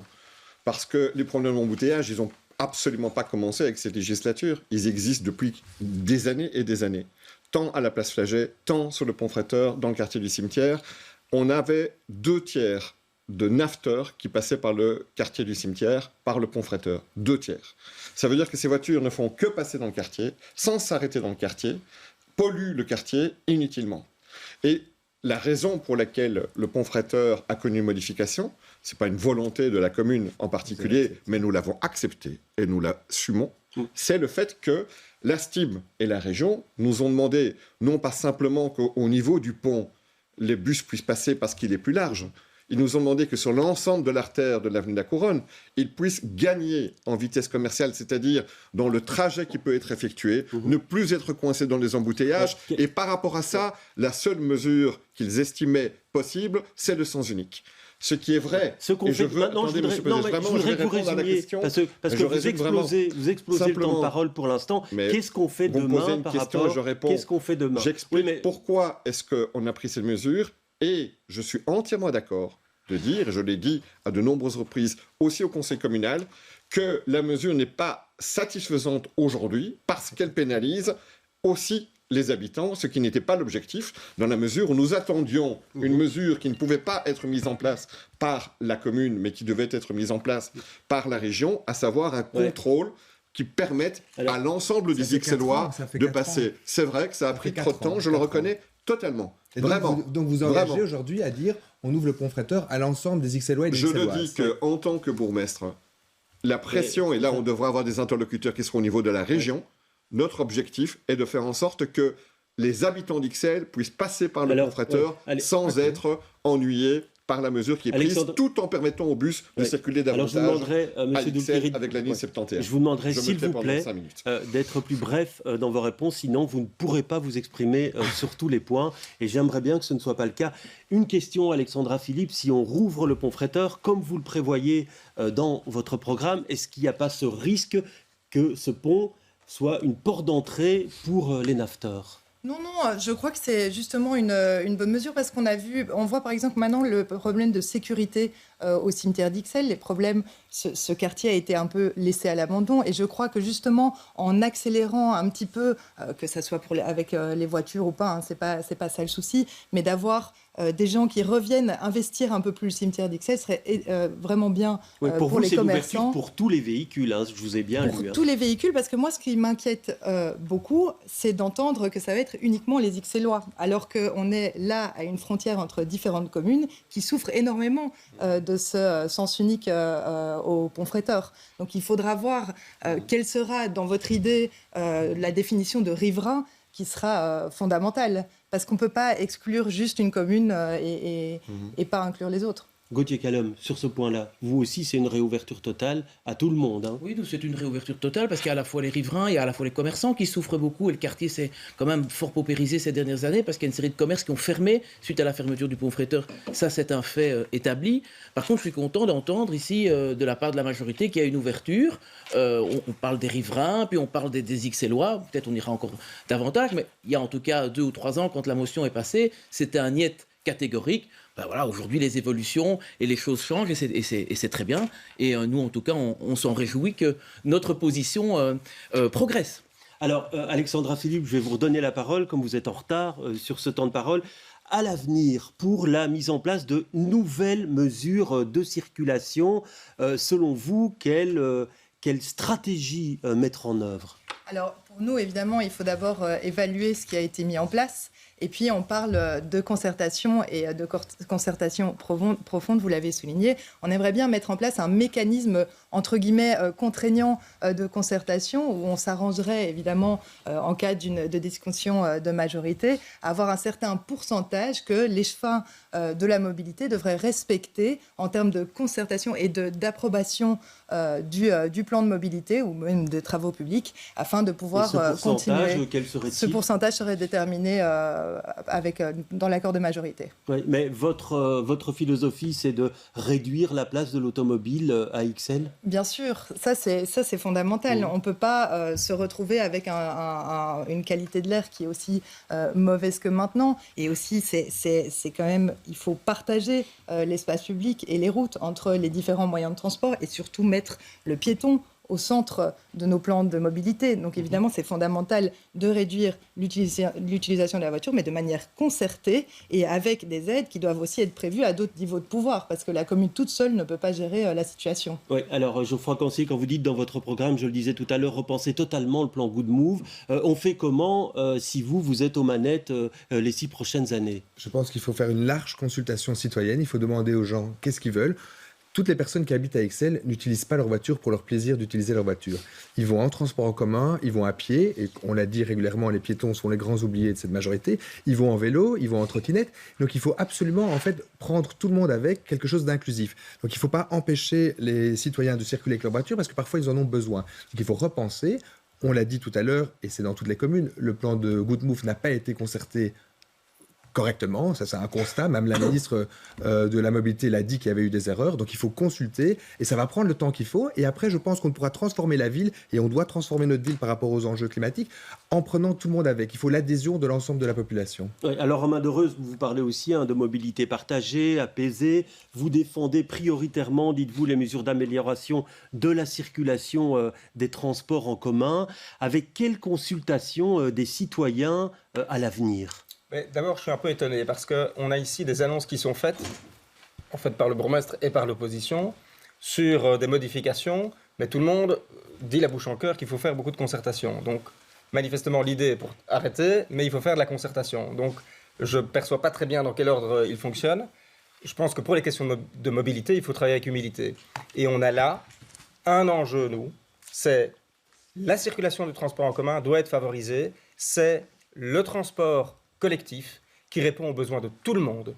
Parce que les problèmes d'embouteillage, ils n'ont absolument pas commencé avec cette législature. Ils existent depuis des années et des années. Tant à la place Flaget, tant sur le pont fretteur, dans le quartier du cimetière. On avait 2 tiers de nafteurs qui passaient par le quartier du cimetière, par le pont fretteur. 2 tiers. Ça veut dire que ces voitures ne font que passer dans le quartier, sans s'arrêter dans le quartier, polluent le quartier inutilement. Et la raison pour laquelle le pont fretteur a connu une modification, ce n'est pas une volonté de la commune en particulier, mais nous l'avons acceptée et nous l'assumons, c'est le fait que la STIB et la région nous ont demandé, non pas simplement qu'au niveau du pont, les bus puissent passer parce qu'il est plus large. Ils nous ont demandé que sur l'ensemble de l'artère de l'avenue de la Couronne, ils puissent gagner en vitesse commerciale, c'est-à-dire dans le trajet qui peut être effectué, ne plus être coincés dans les embouteillages. Et par rapport à ça, la seule mesure qu'ils estimaient possible, c'est le sens unique. Ce qui est vrai.
Ce qu'on fait maintenant, je voudrais que vous résumiez, parce que vous explosez le temps de parole pour l'instant. Qu'est-ce qu'on fait demain par rapport... Qu'est-ce qu'on fait demain?
J'explique pourquoi est-ce qu'on a pris ces mesures. Et je suis entièrement d'accord de dire, et je l'ai dit à de nombreuses reprises, aussi au conseil communal, que la mesure n'est pas satisfaisante aujourd'hui parce qu'elle pénalise aussi les habitants, ce qui n'était pas l'objectif, dans la mesure où nous attendions une mesure qui ne pouvait pas être mise en place par la commune, mais qui devait être mise en place par la région, à savoir un contrôle qui permette à l'ensemble des Ixellois de passer. C'est vrai que ça a pris trop de temps, je le reconnais totalement.
Et donc vous engagez aujourd'hui à dire on ouvre le pont fretteur à l'ensemble des Ixellois et des Ixelloises.
Je le dis qu'en tant que bourgmestre, la pression, et là on devra avoir des interlocuteurs qui seront au niveau de la région, notre objectif est de faire en sorte que les habitants d'Ixelles puissent passer par le pont fretteur sans être ennuyés par la mesure qui est prise, tout en permettant aux bus de circuler davantage.
Alors je vous demanderai, M. Doulkeridis,
avec la ligne 71.
Je vous demanderai, s'il vous plaît, d'être plus bref dans vos réponses, sinon vous ne pourrez pas vous exprimer sur tous les points, et j'aimerais bien que ce ne soit pas le cas. Une question, Alexandra Philippe, si on rouvre le pont fretteur, comme vous le prévoyez dans votre programme, est-ce qu'il n'y a pas ce risque que ce pont soit une porte d'entrée pour les nafteurs?
Non, je crois que c'est justement une bonne mesure parce qu'on voit par exemple maintenant le problème de sécurité au cimetière d'Ixelles. Les problèmes, ce quartier a été un peu laissé à l'abandon. Et je crois que justement, en accélérant un petit peu, que ce soit avec les voitures ou pas, hein, c'est pas ça le souci, mais d'avoir des gens qui reviennent investir un peu plus le cimetière d'Ixelles serait vraiment bien
pour vous,
les
c'est
commerçants.
l'ouverture pour tous les véhicules, hein, je vous ai bien
Pour
lu.
tous les véhicules, parce que moi, ce qui m'inquiète beaucoup, c'est d'entendre que ça va être uniquement les Ixellois, alors qu'on est là à une frontière entre différentes communes qui souffrent énormément de ce sens unique au Pont-Fréteur. Donc il faudra voir quelle sera, dans votre idée, la définition de riverain qui sera fondamentale. Parce qu'on ne peut pas exclure juste une commune et pas inclure les autres.
Gauthier Callum, sur ce point-là, vous aussi, c'est une réouverture totale à tout le monde. Hein.
Oui, nous, c'est une réouverture totale parce qu'il y a à la fois les riverains, il y a à la fois les commerçants qui souffrent beaucoup et le quartier s'est quand même fort paupérisé ces dernières années parce qu'il y a une série de commerces qui ont fermé suite à la fermeture du Pont-Fréteur. Ça, c'est un fait établi. Par contre, je suis content d'entendre ici, de la part de la majorité, qu'il y a une ouverture. On parle des riverains, puis on parle des Ixellois. Peut-être on ira encore davantage, mais il y a en tout cas 2 ou 3 ans, quand la motion est passée, c'était un niet catégorique. Ben voilà, aujourd'hui, les évolutions et les choses changent et c'est très bien. Et nous, en tout cas, on s'en réjouit que notre position progresse.
Alors, Alexandra Philippe, je vais vous redonner la parole, comme vous êtes en retard sur ce temps de parole. À l'avenir, pour la mise en place de nouvelles mesures de circulation, selon vous, quelle stratégie mettre en œuvre ?
Alors, pour nous, évidemment, il faut d'abord évaluer ce qui a été mis en place. Et puis, on parle de concertation et de concertation profonde, vous l'avez souligné. On aimerait bien mettre en place un mécanisme, entre guillemets, contraignant de concertation, où on s'arrangerait, évidemment, en cas de discussion de majorité, à avoir un certain pourcentage que l'échevin de la mobilité devrait respecter en termes de concertation et d'approbation du plan de mobilité ou même de travaux publics, afin de pouvoir continuer.
Quel serait-il ?
Ce pourcentage serait déterminé dans l'accord de majorité.
Oui, mais votre philosophie, c'est de réduire la place de l'automobile à Ixelles ?
Bien sûr, ça c'est fondamental. On ne peut pas se retrouver avec une qualité de l'air qui est aussi mauvaise que maintenant. Et aussi, c'est quand même, il faut partager l'espace public et les routes entre les différents moyens de transport et surtout mettre le piéton au centre de nos plans de mobilité. Donc évidemment, c'est fondamental de réduire l'utilisation de la voiture, mais de manière concertée et avec des aides qui doivent aussi être prévues à d'autres niveaux de pouvoir, parce que la commune toute seule ne peut pas gérer la situation.
Oui, alors Geoffroy Cancier, quand vous dites dans votre programme, je le disais tout à l'heure, repenser totalement le plan Good Move, on fait comment si vous êtes aux manettes les 6 prochaines années ?
Je pense qu'il faut faire une large consultation citoyenne, il faut demander aux gens qu'est-ce qu'ils veulent. Toutes les personnes qui habitent à Ixelles n'utilisent pas leur voiture pour leur plaisir d'utiliser leur voiture. Ils vont en transport en commun, ils vont à pied, et on l'a dit régulièrement, les piétons sont les grands oubliés de cette majorité. Ils vont en vélo, ils vont en trottinette. Donc il faut absolument en fait prendre tout le monde avec quelque chose d'inclusif. Donc il ne faut pas empêcher les citoyens de circuler avec leur voiture parce que parfois ils en ont besoin. Donc il faut repenser. On l'a dit tout à l'heure, et c'est dans toutes les communes, le plan de Good Move n'a pas été concerté correctement, ça c'est un constat, même la ministre de la mobilité l'a dit qu'il y avait eu des erreurs, donc il faut consulter et ça va prendre le temps qu'il faut et après je pense qu'on pourra transformer la ville et on doit transformer notre ville par rapport aux enjeux climatiques en prenant tout le monde avec, il faut l'adhésion de l'ensemble de la population.
Oui, alors Romain Dereuse, vous parlez aussi de mobilité partagée, apaisée, vous défendez prioritairement, dites-vous, les mesures d'amélioration de la circulation des transports en commun, avec quelle consultation des citoyens à l'avenir ?
D'abord, je suis un peu étonné parce qu'on a ici des annonces qui sont faites, en fait par le bourgmestre et par l'opposition, sur des modifications, mais tout le monde dit la bouche en cœur qu'il faut faire beaucoup de concertation. Donc, manifestement, l'idée est pour arrêter, mais il faut faire de la concertation. Donc, je ne perçois pas très bien dans quel ordre il fonctionne. Je pense que pour les questions de mobilité, il faut travailler avec humilité. Et on a là un enjeu, nous, c'est la circulation du transport en commun doit être favorisée, c'est le transport collectif qui répond aux besoins de tout le monde.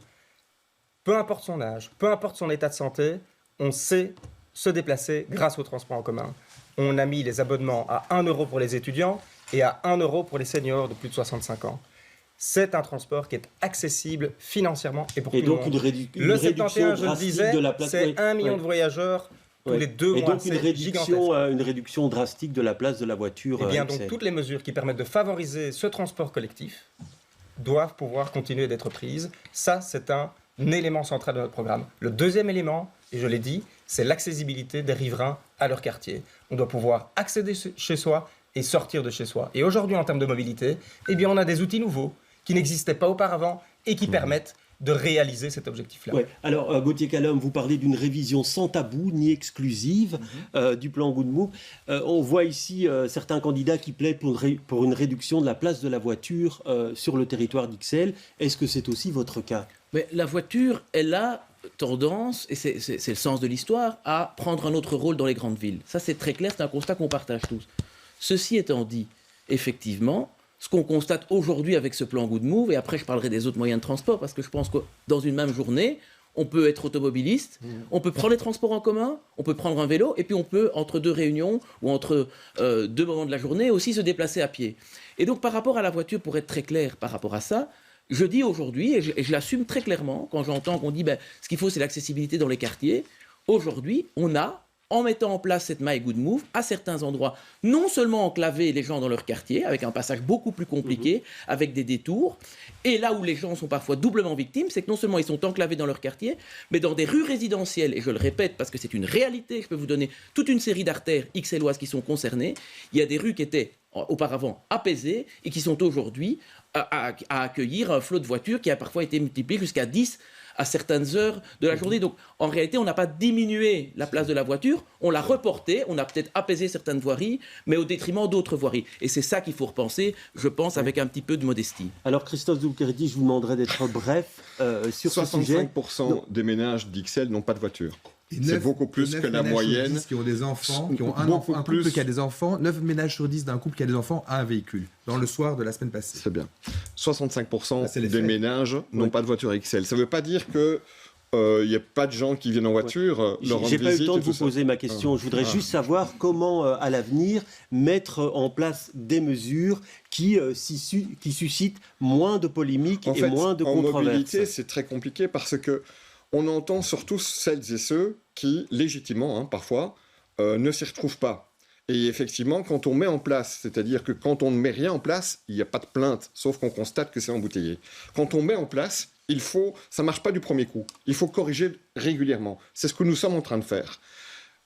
Peu importe son âge, peu importe son état de santé, on sait se déplacer grâce au transport en commun. On a mis les abonnements à 1 € pour les étudiants et à 1 € pour les seniors de plus de 65 ans. C'est un transport qui est accessible financièrement et pour tout le monde.
Et donc une
le
réduction
71, je le
drastique
disais,
de la place.
c'est 1 million de voyageurs tous les 2 mois.
Et donc
c'est
une réduction drastique de la place de la voiture.
Eh bien, donc toutes les mesures qui permettent de favoriser ce transport collectif doivent pouvoir continuer d'être prises. Ça, c'est un élément central de notre programme. Le deuxième élément, et je l'ai dit, c'est l'accessibilité des riverains à leur quartier. On doit pouvoir accéder chez soi et sortir de chez soi. Et aujourd'hui, en termes de mobilité, eh bien, on a des outils nouveaux qui n'existaient pas auparavant et qui permettent de réaliser cet objectif-là.
Ouais. Alors, Gauthier Callum, vous parlez d'une révision sans tabou ni exclusive du plan Good Move. On voit ici certains candidats qui plaident pour une réduction de la place de la voiture sur le territoire d'Ixelles. Est-ce que c'est aussi votre cas ?
Mais la voiture, elle a tendance, et c'est le sens de l'histoire, à prendre un autre rôle dans les grandes villes. Ça, c'est très clair, c'est un constat qu'on partage tous. Ceci étant dit, effectivement, ce qu'on constate aujourd'hui avec ce plan Good Move, et après je parlerai des autres moyens de transport, parce que je pense que dans une même journée, on peut être automobiliste, on peut prendre les transports en commun, on peut prendre un vélo, et puis on peut, entre deux réunions ou entre deux moments de la journée, aussi se déplacer à pied. Et donc par rapport à la voiture, pour être très clair par rapport à ça, je dis aujourd'hui, et je l'assume très clairement, quand j'entends qu'on dit ce qu'il faut c'est l'accessibilité dans les quartiers, aujourd'hui on a, en mettant en place cette My Good Move, à certains endroits, non seulement enclaver les gens dans leur quartier, avec un passage beaucoup plus compliqué, avec des détours, et là où les gens sont parfois doublement victimes, c'est que non seulement ils sont enclavés dans leur quartier, mais dans des rues résidentielles, et je le répète parce que c'est une réalité, je peux vous donner toute une série d'artères ixelloises qui sont concernées, il y a des rues qui étaient auparavant apaisées, et qui sont aujourd'hui à accueillir un flot de voitures qui a parfois été multiplié jusqu'à 10 à certaines heures de la journée. Donc, en réalité, on n'a pas diminué la place de la voiture, on l'a reportée, on a peut-être apaisé certaines voiries, mais au détriment d'autres voiries. Et c'est ça qu'il faut repenser, je pense, avec un petit peu de modestie.
Alors, Christophe Zoulkeridi, je vous demanderai d'être bref sur ce sujet.
65% des ménages d'Ixelles n'ont pas de voiture. C'est beaucoup plus que la moyenne.
Qui ont des enfants, qui ont un couple qui a des enfants, 9 ménages sur 10 d'un couple qui a des enfants a un véhicule, dans le soir de la semaine passée.
C'est bien. 65% des ménages n'ont pas de voiture XL. Ça ne veut pas dire que il n'y a pas de gens qui viennent en voiture.
J'ai pas eu le temps de vous poser ma question. Je voudrais juste savoir comment, à l'avenir, mettre en place des mesures qui suscitent moins de polémiques et moins de controverses.
En mobilité, c'est très compliqué parce que on entend surtout celles et ceux qui, légitimement, parfois, ne s'y retrouvent pas. Et effectivement, quand on met en place, c'est-à-dire que quand on ne met rien en place, il n'y a pas de plainte, sauf qu'on constate que c'est embouteillé. Quand on met en place, ça ne marche pas du premier coup. Il faut corriger régulièrement. C'est ce que nous sommes en train de faire.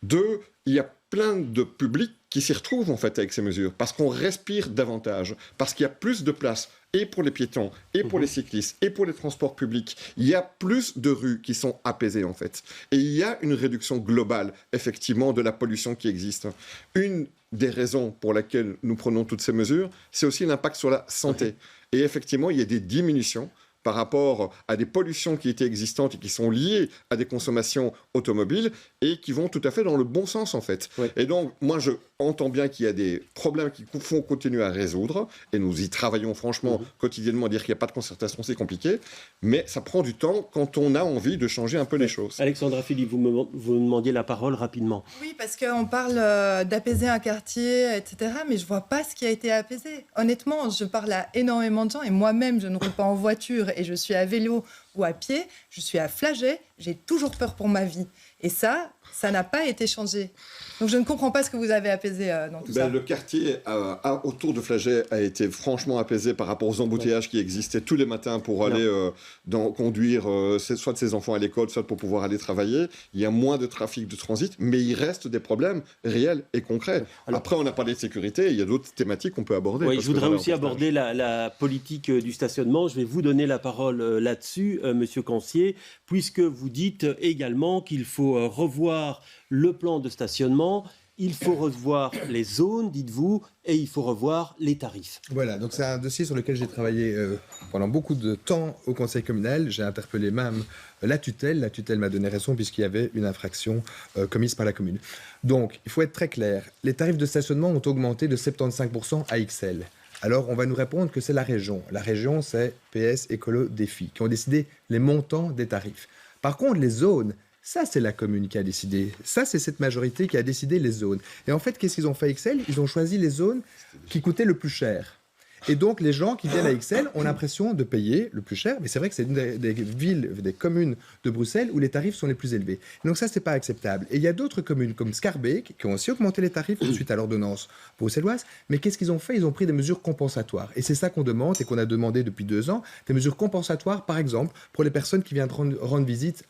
2, il y a plein de publics qui s'y retrouvent en fait avec ces mesures, parce qu'on respire davantage, parce qu'il y a plus de place, et pour les piétons, et pour les cyclistes, et pour les transports publics. Il y a plus de rues qui sont apaisées en fait. Et il y a une réduction globale, effectivement, de la pollution qui existe. Une des raisons pour laquelle nous prenons toutes ces mesures, c'est aussi l'impact sur la santé. Et effectivement, il y a des diminutions par rapport à des pollutions qui étaient existantes et qui sont liées à des consommations automobiles et qui vont tout à fait dans le bon sens en fait. Oui. Et donc moi je entends bien qu'il y a des problèmes qu'il faut continuer à résoudre et nous y travaillons franchement quotidiennement. Dire qu'il n'y a pas de concertation c'est compliqué, mais ça prend du temps quand on a envie de changer un peu les choses.
Alexandra Philippe, vous me demandiez la parole rapidement.
Oui, parce qu'on parle d'apaiser un quartier, etc. Mais je ne vois pas ce qui a été apaisé. Honnêtement, je parle à énormément de gens et moi-même je ne roule pas en voiture et je suis à vélo ou à pied, je suis à Flagey, j'ai toujours peur pour ma vie. Et ça n'a pas été changé. Donc je ne comprends pas ce que vous avez apaisé dans tout ça.
Le quartier autour de Flagey a été franchement apaisé par rapport aux embouteillages qui existaient tous les matins pour aller conduire soit de ses enfants à l'école, soit pour pouvoir aller travailler. Il y a moins de trafic de transit, mais il reste des problèmes réels et concrets. Alors, après, on a parlé de sécurité, il y a d'autres thématiques qu'on peut aborder.
Oui, je voudrais aussi aborder la politique du stationnement. Je vais vous donner la parole là-dessus, Monsieur Cancier, puisque vous dites également qu'il faut revoir le plan de stationnement, il faut revoir les zones, dites-vous, et il faut revoir les tarifs.
Voilà, donc c'est un dossier sur lequel j'ai travaillé pendant beaucoup de temps au conseil communal. J'ai interpellé même la tutelle. La tutelle m'a donné raison puisqu'il y avait une infraction commise par la commune. Donc, il faut être très clair. Les tarifs de stationnement ont augmenté de 75% à Ixelles. Alors, on va nous répondre que c'est la région. La région, c'est PS, Écolo, Défi, qui ont décidé les montants des tarifs. Par contre, les zones, ça, c'est la commune qui a décidé. Ça, c'est cette majorité qui a décidé les zones. Et en fait, qu'est-ce qu'ils ont fait, Ixelles ? Ils ont choisi les zones qui coûtaient le plus cher. Et donc, les gens qui viennent à Ixelles ont l'impression de payer le plus cher, mais c'est vrai que c'est une des villes, des communes de Bruxelles où les tarifs sont les plus élevés. Donc ça, c'est pas acceptable. Et il y a d'autres communes comme Schaerbeek qui ont aussi augmenté les tarifs suite à l'ordonnance bruxelloise, mais qu'est-ce qu'ils ont fait? Ils ont pris des mesures compensatoires. Et c'est ça qu'on demande et qu'on a demandé depuis 2 ans, des mesures compensatoires, par exemple, pour les personnes qui viennent rendre visite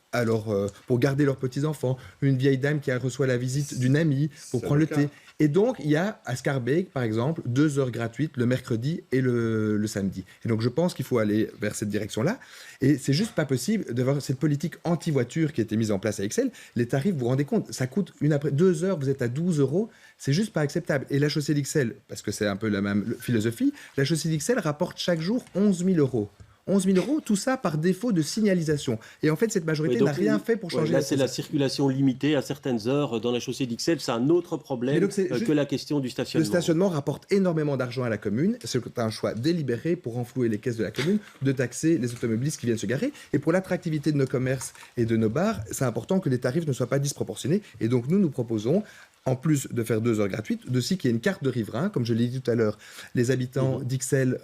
pour garder leurs petits-enfants, une vieille dame qui reçoit la visite d'une amie pour prendre le thé. Et donc, il y a à Schaerbeek, par exemple, 2 heures gratuites le mercredi et le samedi. Et donc, je pense qu'il faut aller vers cette direction-là. Et c'est juste pas possible d'avoir cette politique anti-voiture qui a été mise en place à Ixelles. Les tarifs, vous vous rendez compte, ça coûte 2 heures, vous êtes à 12 €. C'est juste pas acceptable. Et la chaussée d'Ixelles, parce que c'est un peu la même philosophie, la chaussée d'Ixelles rapporte chaque jour 11 000 €. 11 000 €, tout ça par défaut de signalisation. Et en fait, cette majorité n'a rien fait pour changer
là, c'est la circulation limitée à certaines heures dans la chaussée d'Ixelles. C'est un autre problème que la question du stationnement.
Le stationnement rapporte énormément d'argent à la commune. C'est un choix délibéré pour renflouer les caisses de la commune, de taxer les automobilistes qui viennent se garer. Et pour l'attractivité de nos commerces et de nos bars, c'est important que les tarifs ne soient pas disproportionnés. Et donc, nous proposons, en plus de faire 2 heures gratuites, aussi qu'il y ait une carte de riverain. Comme je l'ai dit tout à l'heure, les habitants d'Ixelles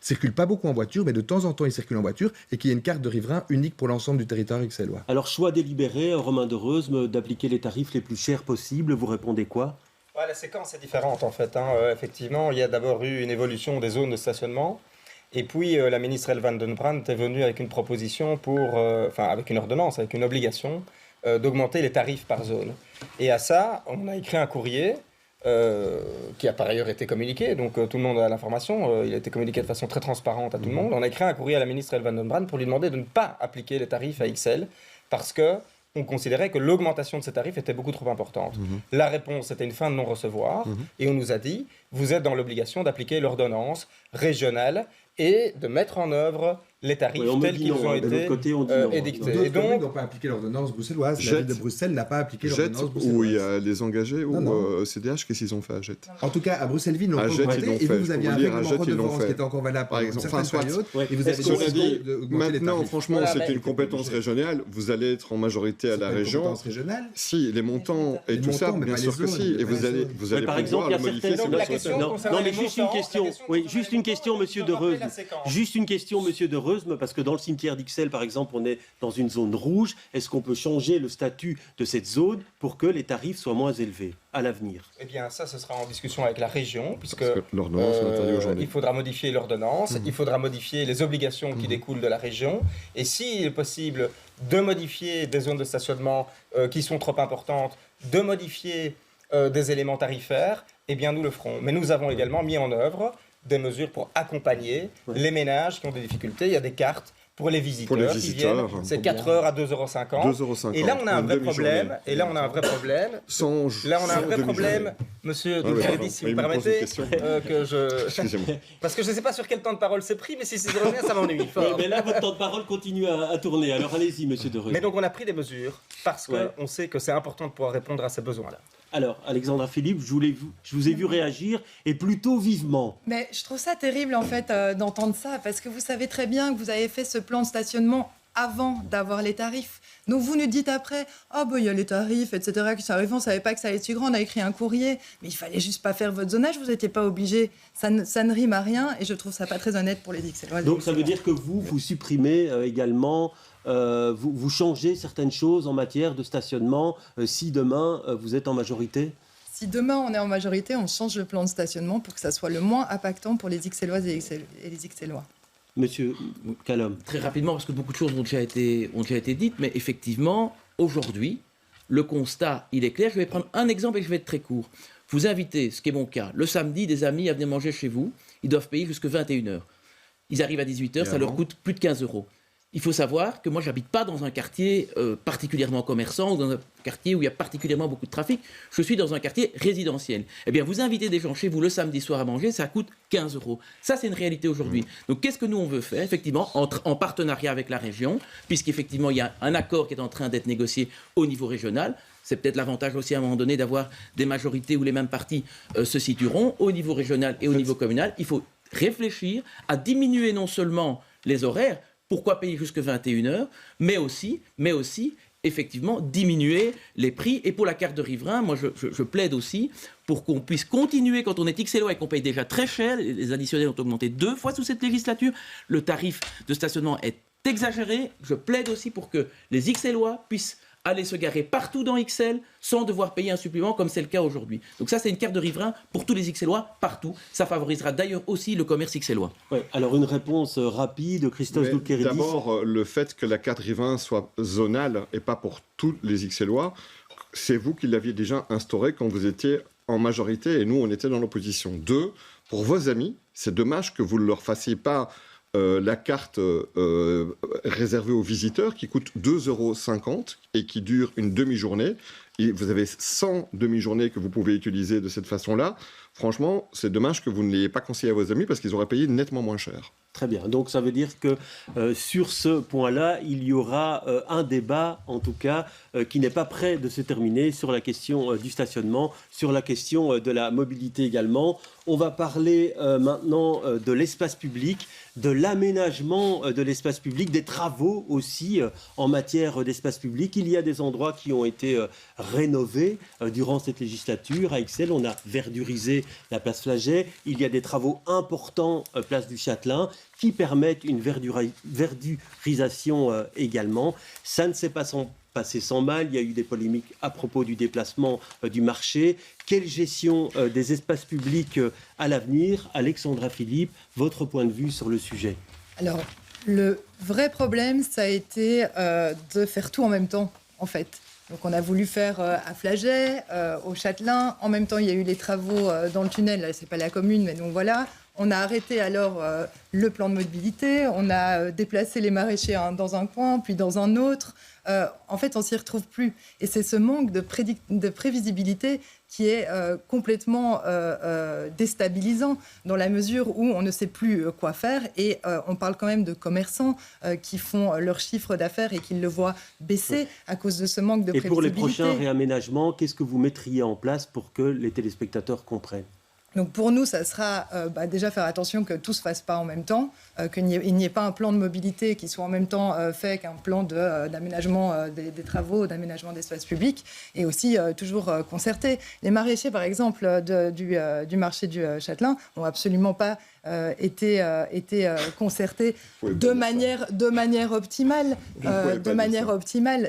circulent pas beaucoup en voiture, mais de temps en temps, ils circulent en voiture, et qu'il y ait une carte de riverain unique pour l'ensemble du territoire ixellois.
Alors, choix délibéré, Romain de Reusme, d'appliquer les tarifs les plus chers possibles. Vous répondez quoi?
La séquence est différente, en fait. Effectivement, il y a d'abord eu une évolution des zones de stationnement. Et puis, la ministre Elle Van den Brand est venue avec une proposition avec une ordonnance, avec une obligation d'augmenter les tarifs par zone. Et à ça, on a écrit un courrier qui a par ailleurs été communiqué, donc tout le monde a l'information, il a été communiqué de façon très transparente à tout le monde. On a écrit un courrier à la ministre Elle Van den Brand pour lui demander de ne pas appliquer les tarifs à Ixelles, parce qu'on considérait que l'augmentation de ces tarifs était beaucoup trop importante. La réponse était une fin de non-recevoir, et on nous a dit, vous êtes dans l'obligation d'appliquer l'ordonnance régionale et de mettre en œuvre les tarifs tels qu'ils ont été édictés.
Et donc, n'ont pas appliqué l'ordonnance bruxelloise. La ville de Bruxelles n'a pas appliqué l'ordonnance bruxelloise.
Où il y a les engagés, ou CDH, qu'est-ce qu'ils ont fait à Jet?
En tout cas, à Bruxelles-Ville, ils n'ont pas augmenté. Et vous aviez un règlement redevance qui était encore valable par exemple certaines périodes. Et vous avez
dit, maintenant, franchement, c'est une compétence régionale. Vous allez être en majorité à la région.
C'est une compétence régionale?
Si, les montants et tout ça, bien sûr que si. Et vous allez
par exemple, il y a certaines... Non, mais juste une question. Oui, juste une question, monsieur de Reusme. Juste une question, monsieur de Reusme, parce que dans le cimetière d'Ixelles, par exemple, on est dans une zone rouge. Est-ce qu'on peut changer le statut de cette zone pour que les tarifs soient moins élevés à l'avenir?
Eh bien, ça, ce sera en discussion avec la région, puisque
l'ordonnance est interdite aujourd'hui.
Il faudra modifier l'ordonnance, il faudra modifier les obligations qui découlent de la région. Et s'il est possible de modifier des zones de stationnement qui sont trop importantes, de modifier des éléments tarifaires, eh bien, nous le ferons. Mais nous avons également mis en œuvre des mesures pour accompagner les ménages qui ont des difficilles. Il y a des cartes pour les visiteurs qui viennent. C'est 4 heures à 2,50 €. Et là, on a un vrai problème. Monsieur Ducrédit, si vous permettez, parce que je ne sais pas sur quel temps de parole c'est pris, mais si c'est revenu, ça m'ennuie fort.
Mais là, votre temps de parole continue à tourner. Alors allez-y, monsieur de Reusme.
Mais donc, on a pris des mesures parce qu'on sait que c'est important de pouvoir répondre à ces besoins-là.
Alors, Alexandra Philippe, je vous ai vu réagir, et plutôt vivement.
Mais je trouve ça terrible, en fait, d'entendre ça, parce que vous savez très bien que vous avez fait ce plan de stationnement avant d'avoir les tarifs. Donc, vous nous dites après, il y a les tarifs, etc., qui sont arrivés, on ne savait pas que ça allait être si grand, on a écrit un courrier, mais il fallait juste pas faire votre zonage, vous n'étiez pas obligé. Ça ne rime à rien, et je trouve ça pas très honnête pour les Dixellois.
Donc, ça veut dire que vous supprimez également... vous changez certaines choses en matière de stationnement si demain vous êtes en majorité?
Si demain on est en majorité, on change le plan de stationnement pour que ça soit le moins impactant pour les Ixelloises et les Ixellois.
Monsieur Callum.
Très rapidement, parce que beaucoup de choses ont déjà été dites, mais effectivement, aujourd'hui, le constat, il est clair. Je vais prendre un exemple et je vais être très court. Vous invitez, ce qui est mon cas, le samedi, des amis à venir manger chez vous. Ils doivent payer jusqu'à 21h. Ils arrivent à 18h, ça leur coûte plus de 15 €. Il faut savoir que moi, je n'habite pas dans un quartier particulièrement commerçant ou dans un quartier où il y a particulièrement beaucoup de trafic. Je suis dans un quartier résidentiel. Eh bien, vous invitez des gens chez vous le samedi soir à manger, ça coûte 15 €. Ça, c'est une réalité aujourd'hui. Donc, qu'est-ce que nous, on veut faire, effectivement, en partenariat avec la région, puisqu'effectivement, il y a un accord qui est en train d'être négocié au niveau régional. C'est peut-être l'avantage aussi à un moment donné d'avoir des majorités où les mêmes partis se situeront au niveau régional et au niveau communal. Il faut réfléchir à diminuer non seulement les horaires. Pourquoi payer jusqu'à 21h, mais aussi effectivement diminuer les prix. Et pour la carte de riverain, moi je plaide aussi pour qu'on puisse continuer, quand on est XLO et qu'on paye déjà très cher, les additionnels ont augmenté 2 fois sous cette législature, le tarif de stationnement est exagéré. Je plaide aussi pour que les XLOis puissent aller se garer partout dans XL sans devoir payer un supplément comme c'est le cas aujourd'hui. Donc ça, c'est une carte de riverain pour tous les XLOis partout. Ça favorisera d'ailleurs aussi le commerce XLOis.
Ouais, alors une réponse rapide, Christophe Doulkeridis.
D'abord, le fait que la carte riverain soit zonale et pas pour tous les XLOis, c'est vous qui l'aviez déjà instauré quand vous étiez en majorité et nous, on était dans l'opposition. 2, pour vos amis, c'est dommage que vous ne leur fassiez pas la carte réservée aux visiteurs qui coûte 2,50 € et qui dure une demi-journée. Et vous avez 100 demi-journées que vous pouvez utiliser de cette façon-là. Franchement, c'est dommage que vous ne l'ayez pas conseillé à vos amis parce qu'ils auraient payé nettement moins cher.
Très bien. Donc ça veut dire que sur ce point-là, il y aura un débat, en tout cas, qui n'est pas prêt de se terminer sur la question du stationnement, sur la question de la mobilité également. On va parler maintenant de l'espace public, de l'aménagement de l'espace public, des travaux aussi en matière d'espace public. Il y a des endroits qui ont été rénovés durant cette législature. À Ixelles, on a verdurisé la place Flaget. Il y a des travaux importants place du Châtelain qui permettent une verdurisation également. Ça ne s'est pas passé sans mal. Il y a eu des polémiques à propos du déplacement du marché. Quelle gestion des espaces publics à l'avenir? Alexandra Philippe, votre point de vue sur le sujet?
Alors, le vrai problème, ça a été de faire tout en même temps, en fait. Donc, on a voulu faire à Flaget, au Châtelain. En même temps, il y a eu les travaux dans le tunnel. Là, c'est pas la commune, mais donc voilà. On a arrêté alors le plan de mobilité. On a déplacé les maraîchers dans un coin, puis dans un autre. En fait, on s'y retrouve plus. Et c'est ce manque de prévisibilité qui est complètement déstabilisant dans la mesure où on ne sait plus quoi faire. Et on parle quand même de commerçants qui font leur chiffre d'affaires et qui le voient baisser à cause de ce manque de prévisibilité.
Et pour les prochains réaménagements, qu'est-ce que vous mettriez en place pour que les téléspectateurs comprennent?
Donc pour nous, ça sera déjà faire attention que tout ne se fasse pas en même temps, qu'il n'y ait pas un plan de mobilité qui soit en même temps fait qu'un plan d'aménagement des travaux, d'aménagement d'espaces publics, et aussi toujours concerté. Les maraîchers, par exemple, du marché du Châtelain n'ont absolument pas été concertés de manière optimale.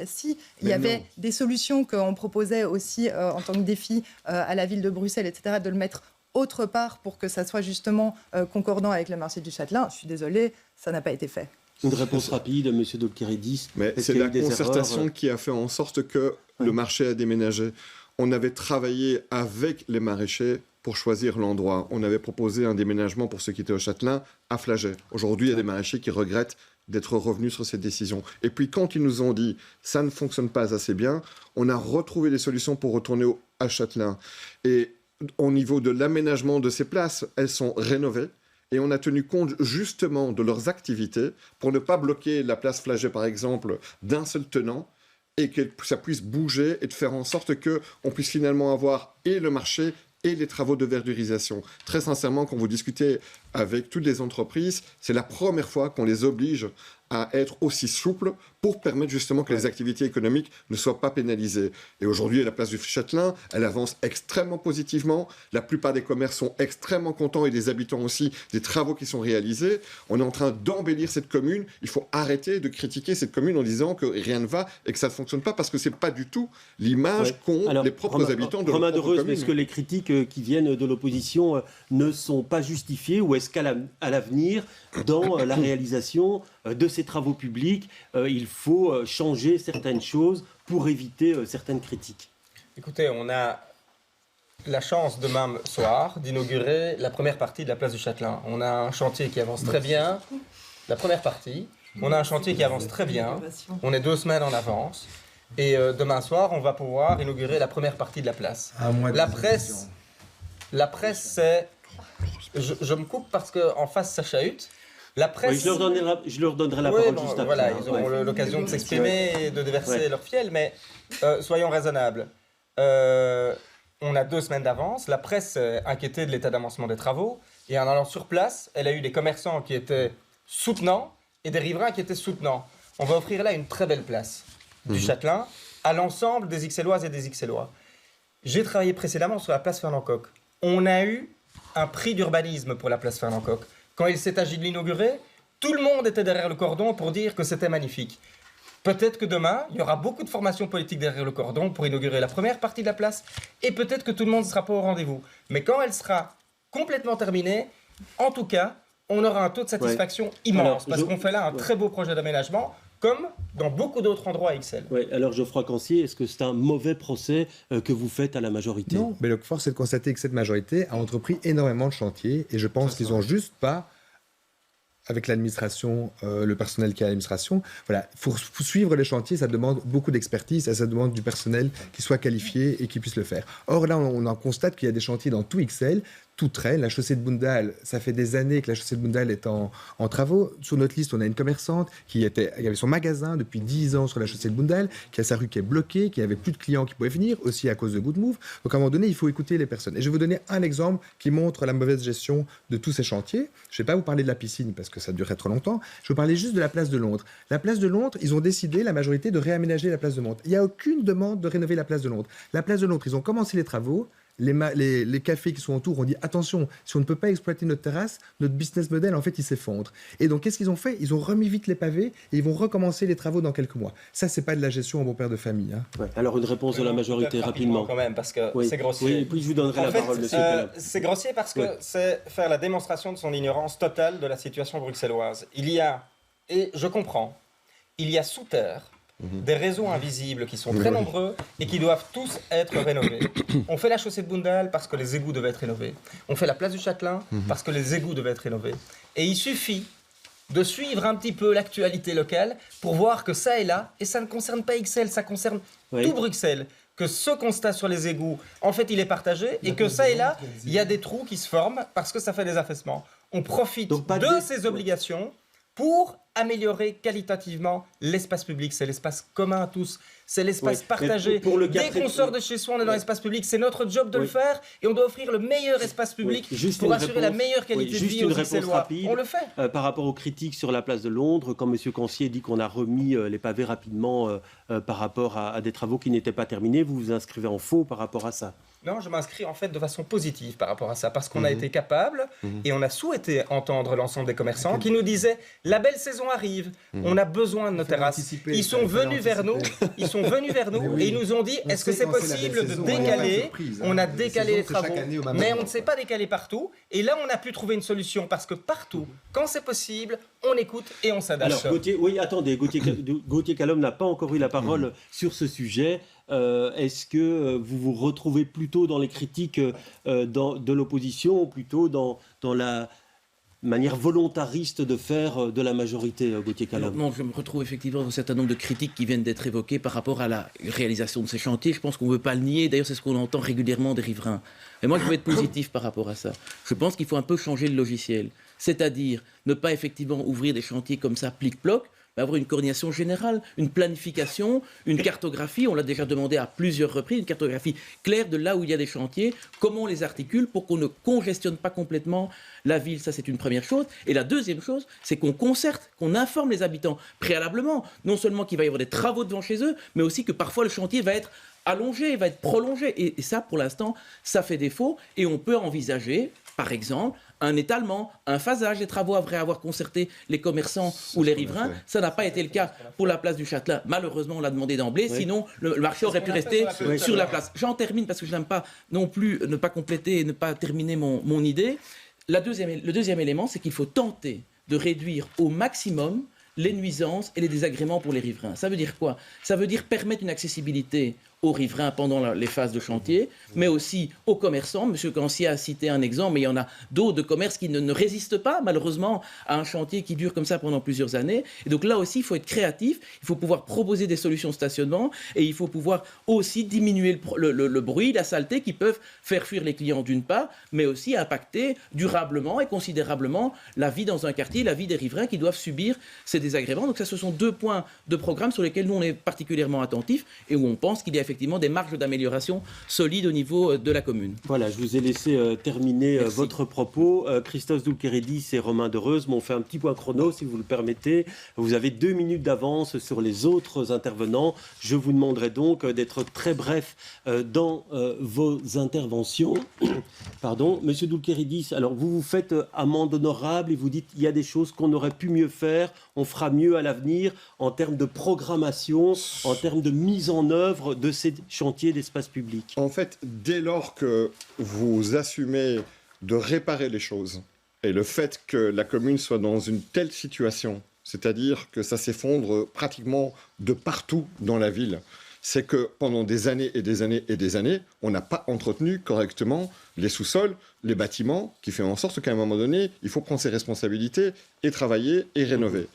Si, il y avait des solutions qu'on proposait aussi en tant que défi à la ville de Bruxelles, etc., de le mettre autre part pour que ça soit justement concordant avec le marché du Châtelain. Je suis désolée, ça n'a pas été fait.
Une réponse rapide, M. Doulkeridis.
Mais c'est la concertation qui a fait en sorte que le marché a déménagé. On avait travaillé avec les maraîchers pour choisir l'endroit. On avait proposé un déménagement pour ceux qui étaient au Châtelain à Flaget. Aujourd'hui, il y a des maraîchers qui regrettent d'être revenus sur cette décision. Et puis quand ils nous ont dit « ça ne fonctionne pas assez bien », on a retrouvé des solutions pour retourner à Châtelain. Et au niveau de l'aménagement de ces places, elles sont rénovées et on a tenu compte justement de leurs activités pour ne pas bloquer la place Flaget, par exemple, d'un seul tenant et que ça puisse bouger et de faire en sorte qu'on puisse finalement avoir et le marché et les travaux de verdurisation. Très sincèrement, quand vous discutez avec toutes les entreprises, c'est la première fois qu'on les oblige à être aussi souples pour permettre justement que les activités économiques ne soient pas pénalisées. Et aujourd'hui, la place du Châtelain, elle avance extrêmement positivement. La plupart des commerces sont extrêmement contents et des habitants aussi des travaux qui sont réalisés. On est en train d'embellir cette commune. Il faut arrêter de critiquer cette commune en disant que rien ne va et que ça ne fonctionne pas parce que ce n'est pas du tout l'image qu'ont les propres habitants de leur propre commune.
Est-ce que les critiques qui viennent de l'opposition ne sont pas justifiées ou est-ce qu'à l'avenir, dans la réalisation de ces travaux publics, il faut changer certaines choses pour éviter certaines critiques?
Écoutez, on a la chance demain soir d'inaugurer la première partie de la place du Châtelain. On a un chantier qui avance très bien, la première partie. On a un chantier qui avance très bien. On est 2 semaines en avance. Et demain soir, on va pouvoir inaugurer la première partie de la place. La presse, c'est... Je me coupe parce qu'en face, ça chahute. La presse...
Oui, je leur donnerai la parole juste après.
Voilà, ils auront l'occasion de s'exprimer et de déverser leur fiel, mais soyons raisonnables. On a 2 semaines d'avance. La presse est inquiétée de l'état d'avancement des travaux. Et en allant sur place, elle a eu des commerçants qui étaient soutenants et des riverains qui étaient soutenants. On va offrir là une très belle place. du Châtelain à l'ensemble des Ixelloises et des Ixellois. J'ai travaillé précédemment sur la place Fernand Coq. On a eu un prix d'urbanisme pour la place Fernand Coq. Quand il s'est agi de l'inaugurer, tout le monde était derrière le cordon pour dire que c'était magnifique. Peut-être que demain, il y aura beaucoup de formations politiques derrière le cordon pour inaugurer la première partie de la place, et peut-être que tout le monde ne sera pas au rendez-vous. Mais quand elle sera complètement terminée, en tout cas, on aura un taux de satisfaction immense, parce qu'on fait là un très beau projet d'aménagement, comme dans beaucoup d'autres endroits à Ixelles.
Oui, alors Geoffroy Cancier, est-ce que c'est un mauvais procès que vous faites à la majorité?
Non, mais le force est de constater que cette majorité a entrepris énormément de chantiers, et je pense qu'ils n'ont juste pas, avec l'administration, le personnel qui est à l'administration, voilà, pour suivre les chantiers, ça demande beaucoup d'expertise, et ça demande du personnel qui soit qualifié et qui puisse le faire. Or là, on en constate qu'il y a des chantiers dans tout Ixelles, tout traîne. La chaussée de Bundal, ça fait des années que la chaussée de Bundal est en travaux. Sur notre liste, on a une commerçante qui avait son magasin depuis 10 ans sur la chaussée de Bundal, qui a sa rue qui est bloquée, qui n'avait plus de clients qui pouvaient venir, aussi à cause de Good Move. Donc à un moment donné, il faut écouter les personnes. Et je vais vous donner un exemple qui montre la mauvaise gestion de tous ces chantiers. Je ne vais pas vous parler de la piscine parce que ça durerait trop longtemps. Je vais vous parler juste de la place de Londres. La place de Londres, ils ont décidé, la majorité, de réaménager la place de Londres. Il n'y a aucune demande de rénover la place de Londres. La place de Londres, ils ont commencé les travaux. Les cafés qui sont autour ont dit attention, si on ne peut pas exploiter notre terrasse, notre business model en fait il s'effondre. Et donc qu'est-ce qu'ils ont fait? Ils ont remis vite les pavés et ils vont recommencer les travaux dans quelques mois. Ça c'est pas de la gestion en bon père de famille. Hein.
Ouais. Alors une réponse de la majorité rapidement
quand même parce que
oui.
c'est grossier.
Oui, et puis je vous donnerai la parole, monsieur Calame.
C'est grossier parce que c'est faire la démonstration de son ignorance totale de la situation bruxelloise. Il y a, et je comprends, il y a sous terre des réseaux invisibles qui sont très nombreux et qui doivent tous être rénovés. On fait la chaussée de Bundal parce que les égouts devaient être rénovés. On fait la place du Châtelain parce que les égouts devaient être rénovés. Et il suffit de suivre un petit peu l'actualité locale pour voir que ça et là, et ça ne concerne pas Ixelles, ça concerne tout Bruxelles, que ce constat sur les égouts, en fait, il est partagé et que ça et là, il y a des trous qui se forment parce que ça fait des affaissements. On profite de ces obligations pour améliorer qualitativement l'espace public. C'est l'espace commun à tous, c'est l'espace partagé. Dès qu'on sort de chez soi, on est dans l'espace public, c'est notre job de le faire et on doit offrir le meilleur espace public pour assurer la meilleure qualité de vie aux Ixellois. On le fait.
Par rapport aux critiques sur la place de Londres, quand M. Cancier dit qu'on a remis les pavés rapidement par rapport à des travaux qui n'étaient pas terminés, vous vous inscrivez en faux par rapport à ça?
Non, je m'inscris en fait de façon positive par rapport à ça, parce qu'on a été capable et on a souhaité entendre l'ensemble des commerçants qui nous disaient la belle saison arrive, on a besoin de nos terrasses. Ils sont venus vers nous, et ils nous ont dit est-ce que c'est possible de décaler? On a décalé les travaux, mais on ne s'est pas décalé partout. Et là, on a pu trouver une solution parce que partout, quand c'est possible, on écoute et on s'adapte.
Alors, Gauthier Calome n'a pas encore eu la parole sur ce sujet. Est-ce que vous vous retrouvez plutôt dans les critiques de l'opposition ou plutôt dans la manière volontariste de faire de la majorité, Gauthier Calome?
Non, je me retrouve effectivement dans un certain nombre de critiques qui viennent d'être évoquées par rapport à la réalisation de ces chantiers. Je pense qu'on ne veut pas le nier, d'ailleurs c'est ce qu'on entend régulièrement des riverains. Mais moi je veux être positif par rapport à ça. Je pense qu'il faut un peu changer le logiciel, c'est-à-dire ne pas effectivement ouvrir des chantiers comme ça, plic-ploc, mais avoir une coordination générale, une planification, une cartographie, on l'a déjà demandé à plusieurs reprises, une cartographie claire de là où il y a des chantiers, comment on les articule pour qu'on ne congestionne pas complètement la ville, ça c'est une première chose. Et la deuxième chose, c'est qu'on concerte, qu'on informe les habitants préalablement, non seulement qu'il va y avoir des travaux devant chez eux, mais aussi que parfois le chantier va être allongé, va être prolongé. Et ça, pour l'instant, ça fait défaut et on peut envisager, par exemple, un étalement, un phasage des travaux après avoir concerté les commerçants ou les riverains. Ça n'a pas été le cas pour la place du Châtelain. Malheureusement, on l'a demandé d'emblée. Sinon, le marché aurait pu rester sur la place. J'en termine parce que je n'aime pas non plus ne pas compléter et ne pas terminer mon idée. Le deuxième élément, c'est qu'il faut tenter de réduire au maximum les nuisances et les désagréments pour les riverains. Ça veut dire quoi? Ça veut dire permettre une accessibilité aux riverains pendant les phases de chantier, mais aussi aux commerçants. M. Cancier a cité un exemple, mais il y en a d'autres de commerces qui ne résistent pas, malheureusement, à un chantier qui dure comme ça pendant plusieurs années. Et donc là aussi, il faut être créatif, il faut pouvoir proposer des solutions de stationnement, et il faut pouvoir aussi diminuer le bruit, la saleté qui peuvent faire fuir les clients d'une part, mais aussi impacter durablement et considérablement la vie dans un quartier, la vie des riverains qui doivent subir ces désagréments. Donc ça, ce sont deux points de programme sur lesquels nous, on est particulièrement attentifs et où on pense qu'il y a effectivement effectivement des marges d'amélioration solides au niveau de la commune.
Voilà, je vous ai laissé terminer votre propos. Christos Doulkeridis et Romain Dereuse m'ont fait un petit point chrono, si vous le permettez. Vous avez 2 minutes d'avance sur les autres intervenants. Je vous demanderai donc d'être très bref dans vos interventions. Pardon, Monsieur Doulkeridis, alors vous faites amende honorable et vous dites qu'il y a des choses qu'on aurait pu mieux faire, on fera mieux à l'avenir en termes de programmation, en termes de mise en œuvre de ces chantiers d'espace public.
En fait, dès lors que vous assumez de réparer les choses, et le fait que la commune soit dans une telle situation, c'est-à-dire que ça s'effondre pratiquement de partout dans la ville, c'est que pendant des années et des années et des années, on n'a pas entretenu correctement les sous-sols, les bâtiments, qui fait en sorte qu'à un moment donné, il faut prendre ses responsabilités et travailler et rénover.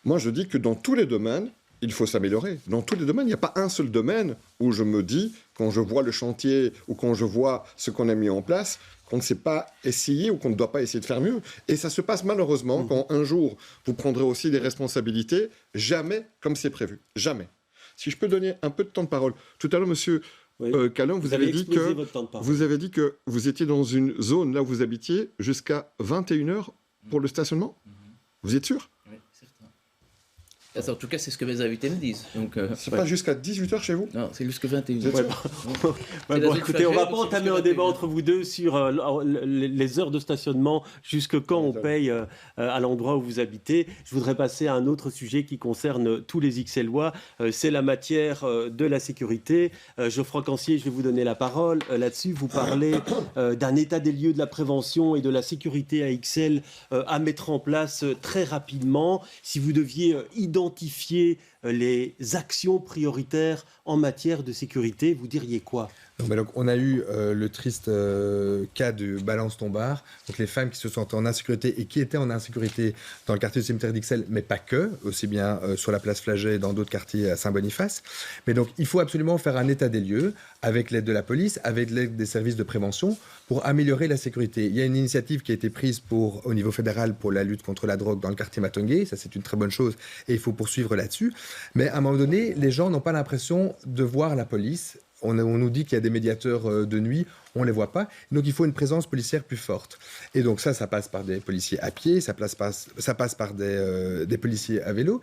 Moi, je dis que dans tous les domaines, il faut s'améliorer. Dans tous les domaines, il n'y a pas un seul domaine où je me dis, quand je vois le chantier ou quand je vois ce qu'on a mis en place, qu'on ne sait pas essayer ou qu'on ne doit pas essayer de faire mieux. Et ça se passe malheureusement quand un jour, vous prendrez aussi des responsabilités, jamais comme c'est prévu. Jamais. Si je peux donner un peu de temps de parole. Tout à l'heure, monsieur Callum, vous avez dit que vous étiez dans une zone, là où vous habitiez, jusqu'à 21h pour le stationnement. Vous êtes sûr?
Oui, certain. En tout cas, c'est ce que mes invités me disent.
C'est pas jusqu'à 18h chez vous?
Non, c'est jusqu'à 21h.
Bon, écoutez, on ne va pas entamer un débat entre vous deux sur les heures de stationnement, jusque quand on paye à l'endroit où vous habitez. Je voudrais passer à un autre sujet qui concerne tous les XLois, c'est la matière de la sécurité. Geoffroy Cancier, je vais vous donner la parole là-dessus. Vous parlez d'un état des lieux de la prévention et de la sécurité à Ixelles à mettre en place très rapidement. Si vous deviez identifier les actions prioritaires en matière de sécurité, vous diriez quoi?
Donc, on a eu le triste cas de Balance-Tombard, donc les femmes qui se sentent en insécurité et qui étaient en insécurité dans le quartier du cimetière d'Ixelles, mais pas que, aussi bien sur la place Flagey et dans d'autres quartiers à Saint-Boniface. Mais donc, il faut absolument faire un état des lieux avec l'aide de la police, avec l'aide des services de prévention pour améliorer la sécurité. Il y a une initiative qui a été prise au niveau fédéral pour la lutte contre la drogue dans le quartier Matongué. Ça, c'est une très bonne chose et il faut poursuivre là-dessus. Mais à un moment donné, les gens n'ont pas l'impression de voir la police. On nous dit qu'il y a des médiateurs de nuit, on ne les voit pas. Donc il faut une présence policière plus forte. Et donc ça passe par des policiers à pied, ça passe par des policiers à vélo.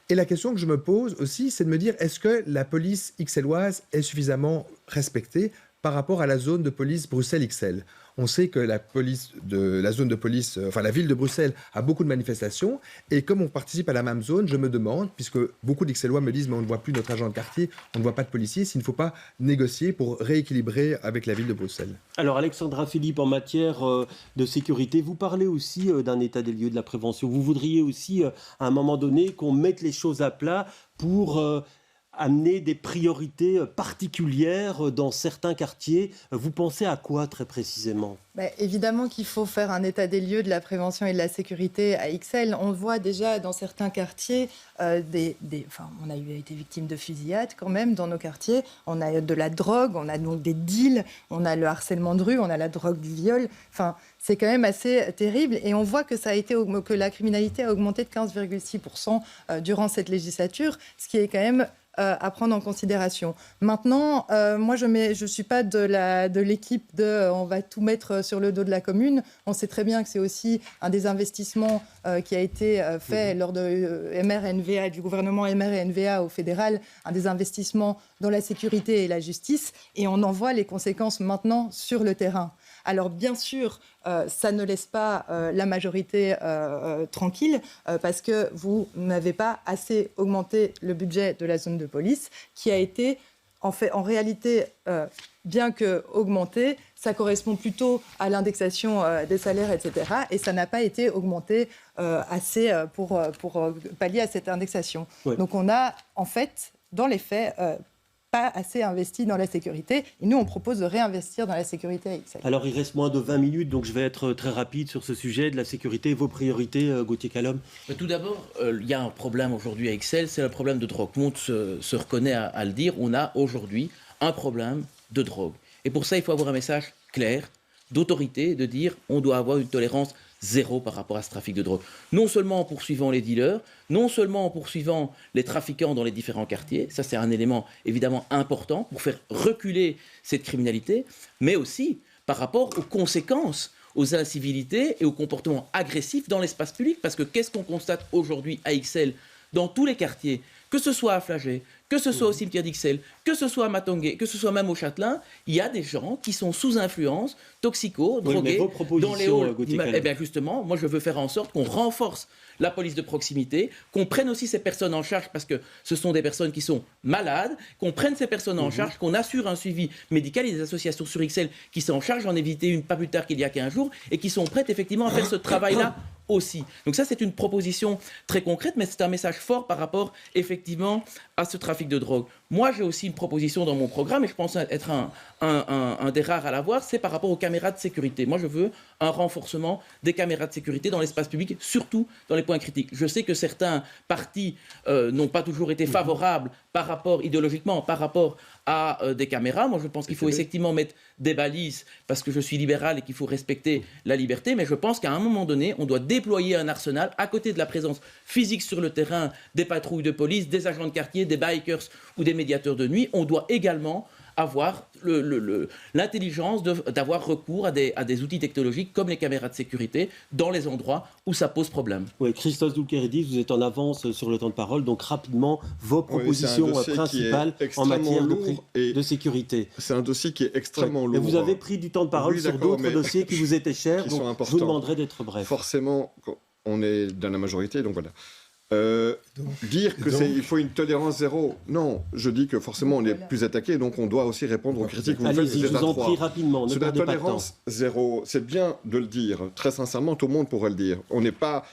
Et la question que je me pose aussi, c'est de me dire, est-ce que la police ixelloise est suffisamment respectée par rapport à la zone de police Bruxelles-Ixelles? On sait que la zone de police, la ville de Bruxelles a beaucoup de manifestations. Et comme on participe à la même zone, je me demande, puisque beaucoup d'Ixellois me disent, mais on ne voit plus notre agent de quartier, on ne voit pas de policiers, s'il ne faut pas négocier pour rééquilibrer avec la ville de Bruxelles.
Alors Alexandra Philippe, en matière de sécurité, vous parlez aussi d'un état des lieux de la prévention. Vous voudriez aussi, à un moment donné, qu'on mette les choses à plat pour amener des priorités particulières dans certains quartiers. Vous pensez à quoi très précisément?
Évidemment qu'il faut faire un état des lieux de la prévention et de la sécurité à Ixelles. On voit déjà dans certains quartiers, on a été victime de fusillades quand même dans nos quartiers. On a de la drogue, on a donc des deals, on a le harcèlement de rue, on a la drogue du viol. C'est quand même assez terrible. Et on voit que que la criminalité a augmenté de 15,6% durant cette législature, ce qui est quand même à prendre en considération. Maintenant, moi, je ne suis pas de l'équipe on va tout mettre sur le dos de la commune. On sait très bien que c'est aussi un des investissements qui a été fait lors de MRNVA, du gouvernement MRNVA au fédéral, un des investissements dans la sécurité et la justice. Et on en voit les conséquences maintenant sur le terrain. Alors bien sûr, ça ne laisse pas la majorité tranquille parce que vous n'avez pas assez augmenté le budget de la zone de police qui a été en réalité, bien que augmenté, ça correspond plutôt à l'indexation des salaires, etc. Et ça n'a pas été augmenté assez pour pallier à cette indexation. Oui. Donc on a en fait, dans les faits, pas assez investi dans la sécurité. Et nous, on propose de réinvestir dans la sécurité à Ixelles.
Alors, il reste moins de 20 minutes, donc je vais être très rapide sur ce sujet de la sécurité. Vos priorités, Gauthier Callum?
Tout d'abord, il y a un problème aujourd'hui à Ixelles, c'est le problème de drogue. Tout le monde se reconnaît à le dire. On a aujourd'hui un problème de drogue. Et pour ça, il faut avoir un message clair d'autorité de dire on doit avoir une tolérance zéro par rapport à ce trafic de drogue. Non seulement en poursuivant les dealers, non seulement en poursuivant les trafiquants dans les différents quartiers, ça c'est un élément évidemment important pour faire reculer cette criminalité, mais aussi par rapport aux conséquences, aux incivilités et aux comportements agressifs dans l'espace public. Parce que qu'est-ce qu'on constate aujourd'hui à Ixelles, dans tous les quartiers, que ce soit à Flagey, que ce soit au cimetière d'Ixelles, que ce soit à Matongué, que ce soit même au Châtelain, il y a des gens qui sont sous influence, toxico, drogués, dans les halls. Eh bien justement, moi je veux faire en sorte qu'on renforce la police de proximité, qu'on prenne aussi ces personnes en charge parce que ce sont des personnes qui sont malades, qu'on prenne ces personnes en charge, qu'on assure un suivi médical. Il y a des associations sur Ixelles qui s'en chargent, j'en ai visité une pas plus tard qu'il y a 15 jours, et qui sont prêtes effectivement à faire ce travail-là aussi. Donc ça, c'est une proposition très concrète, mais c'est un message fort par rapport effectivement à ce trafic de drogue. Moi, j'ai aussi une proposition dans mon programme, et je pense être un des rares à l'avoir, c'est par rapport aux caméras de sécurité. Moi, je veux un renforcement des caméras de sécurité dans l'espace public, surtout dans les points critiques. Je sais que certains partis n'ont pas toujours été favorables par rapport, idéologiquement, par rapport à des caméras. Moi, je pense qu'il faut effectivement mettre des balises, parce que je suis libéral et qu'il faut respecter la liberté, mais je pense qu'à un moment donné, on doit déployer un arsenal à côté de la présence physique sur le terrain des patrouilles de police, des agents de quartier, des bikers ou des médiateurs de nuit. On doit également avoir l'intelligence d'avoir recours à des outils technologiques comme les caméras de sécurité dans les endroits où ça pose problème.
Oui, Christos Doulkeridis, vous êtes en avance sur le temps de parole, donc rapidement, vos propositions principales en matière de sécurité.
C'est un dossier qui est extrêmement lourd.
Et vous avez pris du temps de parole sur d'autres dossiers qui vous étaient chers, donc je vous demanderai d'être bref.
Forcément, on est dans la majorité, donc voilà. Dire qu'il faut une tolérance zéro, non, je dis que forcément on est plus attaqué, donc on doit aussi répondre aux critiques.
Allez-y, je vous en prie rapidement, ne perdez pas de temps.
La tolérance zéro, c'est bien de le dire, très sincèrement, tout le monde pourrait le dire. On n'est pas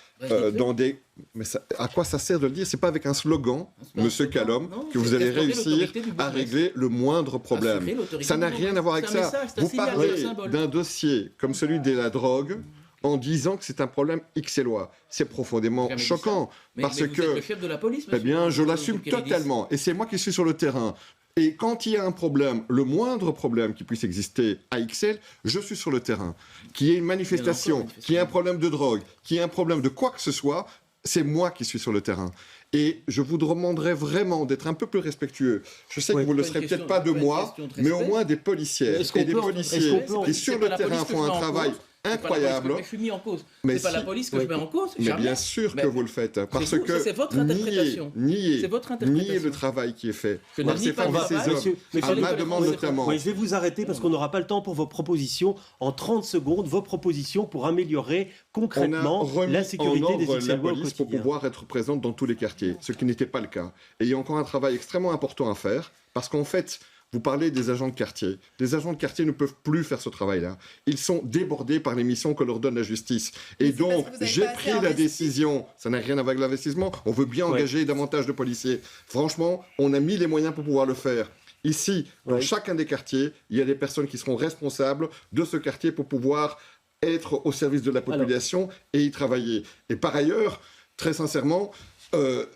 dans des... Mais ça, à quoi ça sert de le dire? C'est pas avec un slogan, Monsieur Calom, que vous allez réussir à régler le moindre problème. Ça n'a rien à voir avec ça. Vous parlez d'un dossier comme celui de la drogue, en disant que c'est un problème ixellois. C'est profondément choquant. Parce que,
êtes le chef de la police, monsieur,
eh bien, je l'assume totalement. Et c'est moi qui suis sur le terrain. Et quand il y a un problème, le moindre problème qui puisse exister à Ixelles, je suis sur le terrain. Qu'il y ait une manifestation, qu'il y ait un problème de drogue, qu'il y ait un problème de quoi que ce soit, c'est moi qui suis sur le terrain. Et je vous demanderais vraiment d'être un peu plus respectueux. Je sais que vous ne le serez peut-être pas de moi, mais au moins des policières et des policiers qui, sur le terrain, font un travail incroyable.
Je suis mis en cause. C'est pas la police que je mets en cause.
Mais bien sûr que vous le faites. Parce que
c'est votre interprétation.
Nier le travail qui est fait par ces femmes et ces hommes, à ma demande notamment.
Oui, je vais vous arrêter parce qu'on n'aura pas le temps pour vos propositions. En 30 secondes, vos propositions pour améliorer concrètement la sécurité des Ixellois au quotidien.
Pour pouvoir être présente dans tous les quartiers, ce qui n'était pas le cas. Et il y a encore un travail extrêmement important à faire, parce qu'en fait, vous parlez des agents de quartier. Les agents de quartier ne peuvent plus faire ce travail-là. Ils sont débordés par les missions que leur donne la justice. Et donc, j'ai pris la décision, ça n'a rien à voir avec l'investissement, on veut bien engager davantage de policiers. Franchement, on a mis les moyens pour pouvoir le faire. Ici, dans chacun des quartiers, il y a des personnes qui seront responsables de ce quartier pour pouvoir être au service de la population et y travailler. Et par ailleurs, très sincèrement,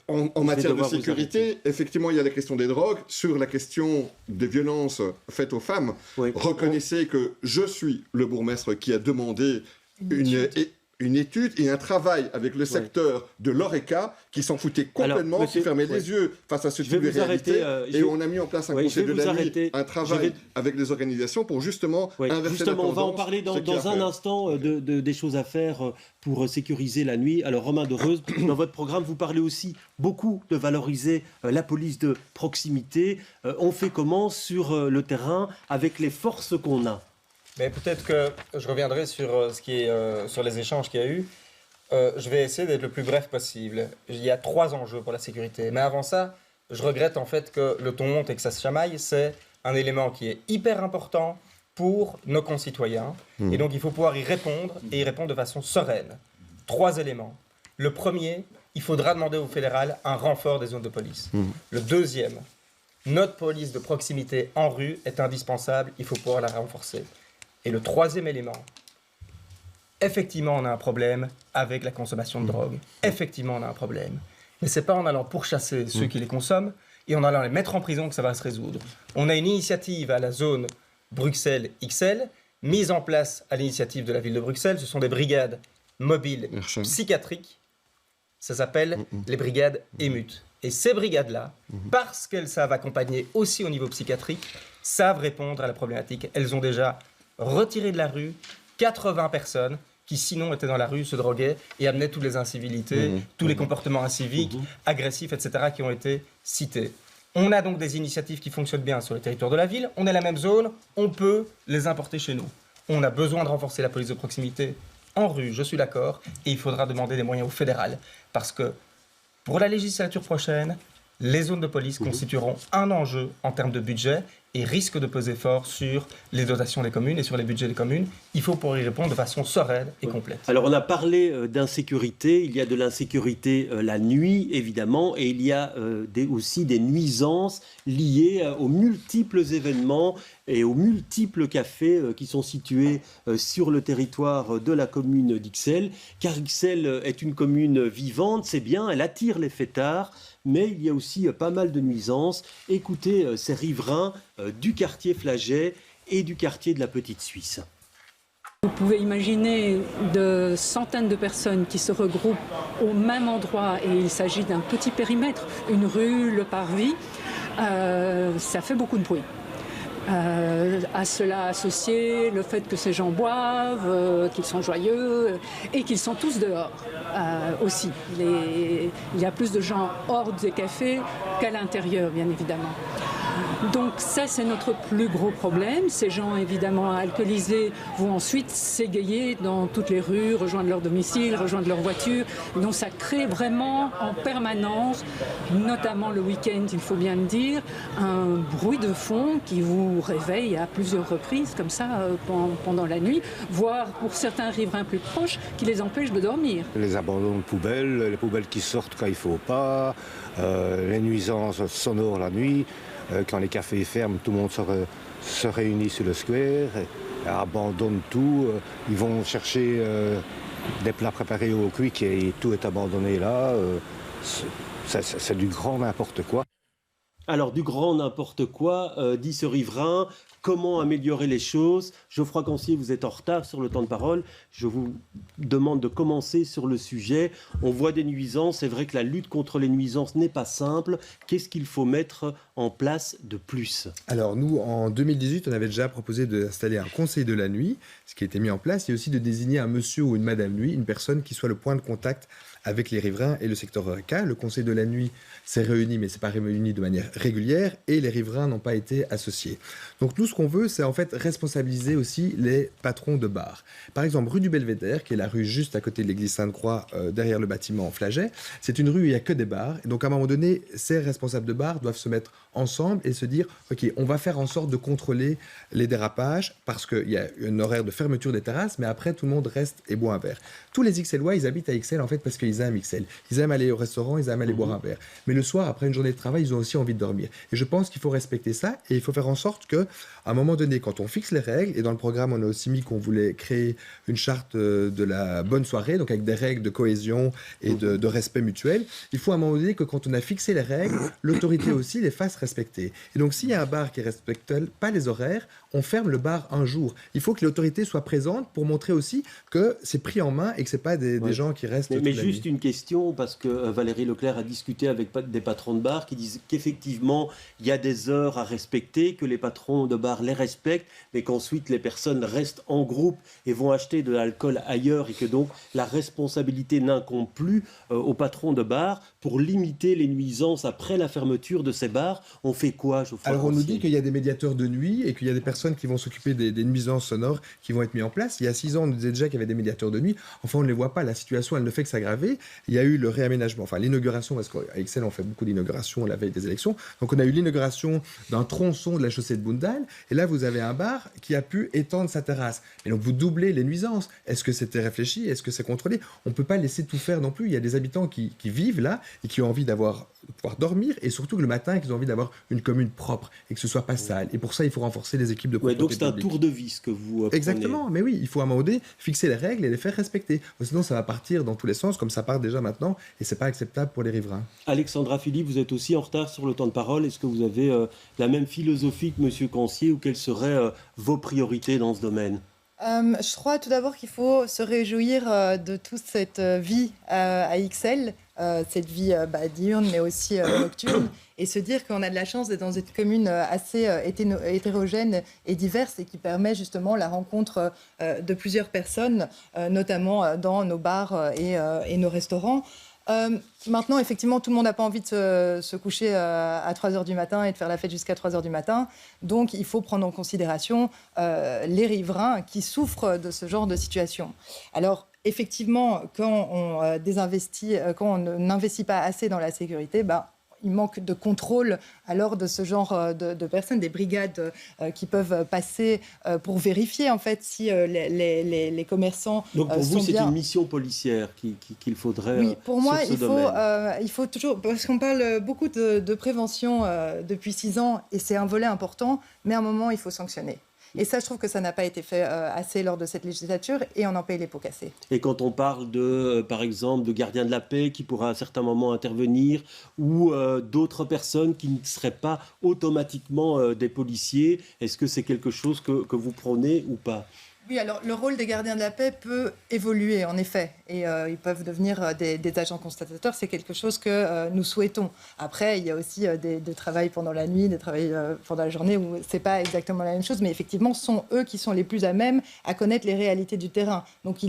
en matière de sécurité, effectivement, il y a la question des drogues. Sur la question des violences faites aux femmes, reconnaissez que je suis le bourgmestre qui a demandé une étude et un travail avec le secteur de l'ORECA qui s'en foutait complètement, qui fermait les yeux face à ce type de réalité. Et on a mis en place un conseil de la nuit, un travail avec les organisations pour justement inverser la tendance.
On va en parler dans un instant des choses à faire pour sécuriser la nuit. Alors Romain Dereuse, dans votre programme, vous parlez aussi beaucoup de valoriser la police de proximité. On fait comment sur le terrain avec les forces qu'on a?
Mais peut-être que je reviendrai sur sur les échanges qu'il y a eu. Je vais essayer d'être le plus bref possible. Il y a 3 enjeux pour la sécurité. Mais avant ça, je regrette en fait que le ton monte et que ça se chamaille. C'est un élément qui est hyper important pour nos concitoyens. Et donc il faut pouvoir y répondre et y répondre de façon sereine. 3 éléments. Le premier, il faudra demander au fédéral un renfort des zones de police. Le deuxième, notre police de proximité en rue est indispensable. Il faut pouvoir la renforcer. Et le troisième élément, effectivement, on a un problème avec la consommation de drogue. Effectivement, on a un problème. Mais ce n'est pas en allant pourchasser ceux qui les consomment et en allant les mettre en prison que ça va se résoudre. On a une initiative à la zone Bruxelles-Ixelles mises en place à l'initiative de la ville de Bruxelles. Ce sont des brigades mobiles psychiatriques. Ça s'appelle les brigades EMUT. Et ces brigades-là, parce qu'elles savent accompagner aussi au niveau psychiatrique, savent répondre à la problématique. Elles ont déjà retiré de la rue 80 personnes qui sinon étaient dans la rue, se droguaient et amenaient toutes les incivilités, tous les comportements inciviques, agressifs, etc. qui ont été cités. On a donc des initiatives qui fonctionnent bien sur le territoire de la ville. On est la même zone, on peut les importer chez nous. On a besoin de renforcer la police de proximité en rue, je suis d'accord, et il faudra demander des moyens au fédéral. Parce que pour la législature prochaine, les zones de police constitueront un enjeu en termes de budget et risquent de peser fort sur les dotations des communes et sur les budgets des communes. Il faut pour y répondre de façon sereine et complète.
Alors on a parlé d'insécurité, il y a de l'insécurité la nuit évidemment, et il y a aussi des nuisances liées aux multiples événements et aux multiples cafés qui sont situés sur le territoire de la commune d'Ixelles, car Ixelles est une commune vivante, c'est bien, elle attire les fêtards, mais il y a aussi pas mal de nuisances. Écoutez ces riverains du quartier Flaget et du quartier de la Petite Suisse.
Vous pouvez imaginer de centaines de personnes qui se regroupent au même endroit, et il s'agit d'un petit périmètre, une rue, le parvis, ça fait beaucoup de bruit. À cela associé le fait que ces gens boivent, qu'ils sont joyeux et qu'ils sont tous dehors aussi. Il y a plus de gens hors des cafés qu'à l'intérieur, bien évidemment. Donc ça, c'est notre plus gros problème. Ces gens, évidemment, alcoolisés vont ensuite s'égayer dans toutes les rues, rejoindre leur domicile, rejoindre leur voiture. Donc ça crée vraiment en permanence, notamment le week-end, il faut bien le dire, un bruit de fond qui vous réveille à plusieurs reprises, comme ça, pendant la nuit, voire pour certains riverains plus proches, qui les empêchent de dormir.
Les abandons de poubelles, les poubelles qui sortent quand il ne faut pas, les nuisances sonores la nuit. Quand les cafés ferment, tout le monde se réunit sur le square, abandonne tout. Ils vont chercher des plats préparés au quick et tout est abandonné là. C'est du grand n'importe quoi.
Alors, du grand n'importe quoi, dit ce riverain. Comment améliorer les choses? Geoffroy Cancier, vous êtes en retard sur le temps de parole. Je vous demande de commencer sur le sujet. On voit des nuisances. C'est vrai que la lutte contre les nuisances n'est pas simple. Qu'est-ce qu'il faut mettre en place de plus?
Alors nous, en 2018, on avait déjà proposé d'installer un conseil de la nuit, ce qui a été mis en place, et aussi de désigner un monsieur ou une madame nuit, une personne qui soit le point de contact avec les riverains et le secteur Horeca. Le conseil de la nuit s'est réuni, mais ce n'est pas réuni de manière régulière, et les riverains n'ont pas été associés. Donc nous, ce qu'on veut, c'est en fait responsabiliser aussi les patrons de bars. Par exemple, rue du Belvédère, qui est la rue juste à côté de l'église Sainte-Croix, derrière le bâtiment Flaget, c'est une rue où il n'y a que des bars. Et donc à un moment donné, ces responsables de bars doivent se mettre ensemble et se dire, OK, on va faire en sorte de contrôler les dérapages, parce qu'il y a un horaire de fermeture des terrasses, mais après, tout le monde reste et boit un verre. Tous les Ixellois, ils habitent à Ixelles, en fait, parce qu'ils aiment Ixelles. Ils aiment aller au restaurant, ils aiment aller boire un verre. Mais le soir, après une journée de travail, ils ont aussi envie de dormir. Et je pense qu'il faut respecter ça, et il faut faire en sorte que, à un moment donné, quand on fixe les règles, et dans le programme, on a aussi mis qu'on voulait créer une charte de la bonne soirée, donc avec des règles de cohésion et de respect mutuel, il faut à un moment donné que quand on a fixé les règles, l'autorité aussi les fasse respecter. Et donc, s'il y a un bar qui ne respecte pas les horaires, on ferme le bar un jour. Il faut que l'autorité soit présente pour montrer aussi que c'est pris en main et que ce n'est pas des gens qui restent
Mais juste une question, parce que Valérie Leclerc a discuté avec des patrons de bar qui disent qu'effectivement, il y a des heures à respecter, que les patrons de bar les respectent, mais qu'ensuite les personnes restent en groupe et vont acheter de l'alcool ailleurs, et que donc la responsabilité n'incombe plus aux patrons de bar pour limiter les nuisances après la fermeture de ces bars. On fait quoi, Geoffroy?
Alors on nous dit qu'il y a des médiateurs de nuit et qu'il y a des personnes qui vont s'occuper des nuisances sonores qui vont être mises en place. Il y a 6 ans, on nous disait déjà qu'il y avait des médiateurs de nuit. Enfin, on ne les voit pas. La situation, elle ne fait que s'aggraver. Il y a eu le réaménagement, enfin l'inauguration, parce qu'à Ixelles, on fait beaucoup d'inaugurations la veille des élections. Donc on a eu l'inauguration d'un tronçon de la chaussée de Boundal. Et là, vous avez un bar qui a pu étendre sa terrasse. Et donc vous doublez les nuisances. Est-ce que c'était réfléchi? Est-ce que c'est contrôlé? On ne peut pas laisser tout faire non plus. Il y a des habitants qui vivent là et qui ont envie de pouvoir dormir, et surtout que le matin, qu'ils ont envie d'avoir une commune propre et que ce soit pas sale. Et pour ça, il faut renforcer les équipes de propreté
donc c'est un
publique.
tour de vis que vous prenez.
Exactement, mais oui, il faut à un moment donné fixer les règles et les faire respecter. Sinon, ça va partir dans tous les sens, comme ça part déjà maintenant, et c'est pas acceptable pour les riverains.
Alexandra Philippe, vous êtes aussi en retard sur le temps de parole. Est-ce que vous avez la même philosophie que M. Cancier, ou quelles seraient vos priorités dans ce domaine?
Je crois tout d'abord qu'il faut se réjouir de toute cette vie à Ixelles, cette vie diurne mais aussi nocturne, et se dire qu'on a de la chance d'être dans une commune assez hétérogène et diverse et qui permet justement la rencontre de plusieurs personnes, notamment dans nos bars et nos restaurants. Maintenant, effectivement, tout le monde n'a pas envie de se coucher à 3h du matin et de faire la fête jusqu'à 3h du matin. Donc, il faut prendre en considération les riverains qui souffrent de ce genre de situation. Alors, effectivement, quand on n'investit pas assez dans la sécurité, il manque de contrôle alors de ce genre de personnes, des brigades qui peuvent passer pour vérifier en fait si les commerçants
Donc pour vous,
sont
c'est
bien.
une mission policière qu'il faudrait
Oui, pour moi,
sur ce
il faut toujours, parce qu'on parle beaucoup de prévention depuis 6 ans, et c'est un volet important, mais à un moment, il faut sanctionner. Et ça, je trouve que ça n'a pas été fait assez lors de cette législature, et on en paye les pots cassés.
Et quand on parle par exemple, de gardiens de la paix qui pourraient à un certain moment intervenir, ou d'autres personnes qui ne seraient pas automatiquement des policiers, est-ce que c'est quelque chose que vous prônez ou pas ?
Oui, alors le rôle des gardiens de la paix peut évoluer, en effet, et ils peuvent devenir des agents constatateurs. C'est quelque chose que nous souhaitons. Après, il y a aussi des travails pendant la nuit, des travails pendant la journée où c'est pas exactement la même chose, mais effectivement, ce sont eux qui sont les plus à même à connaître les réalités du terrain. Donc,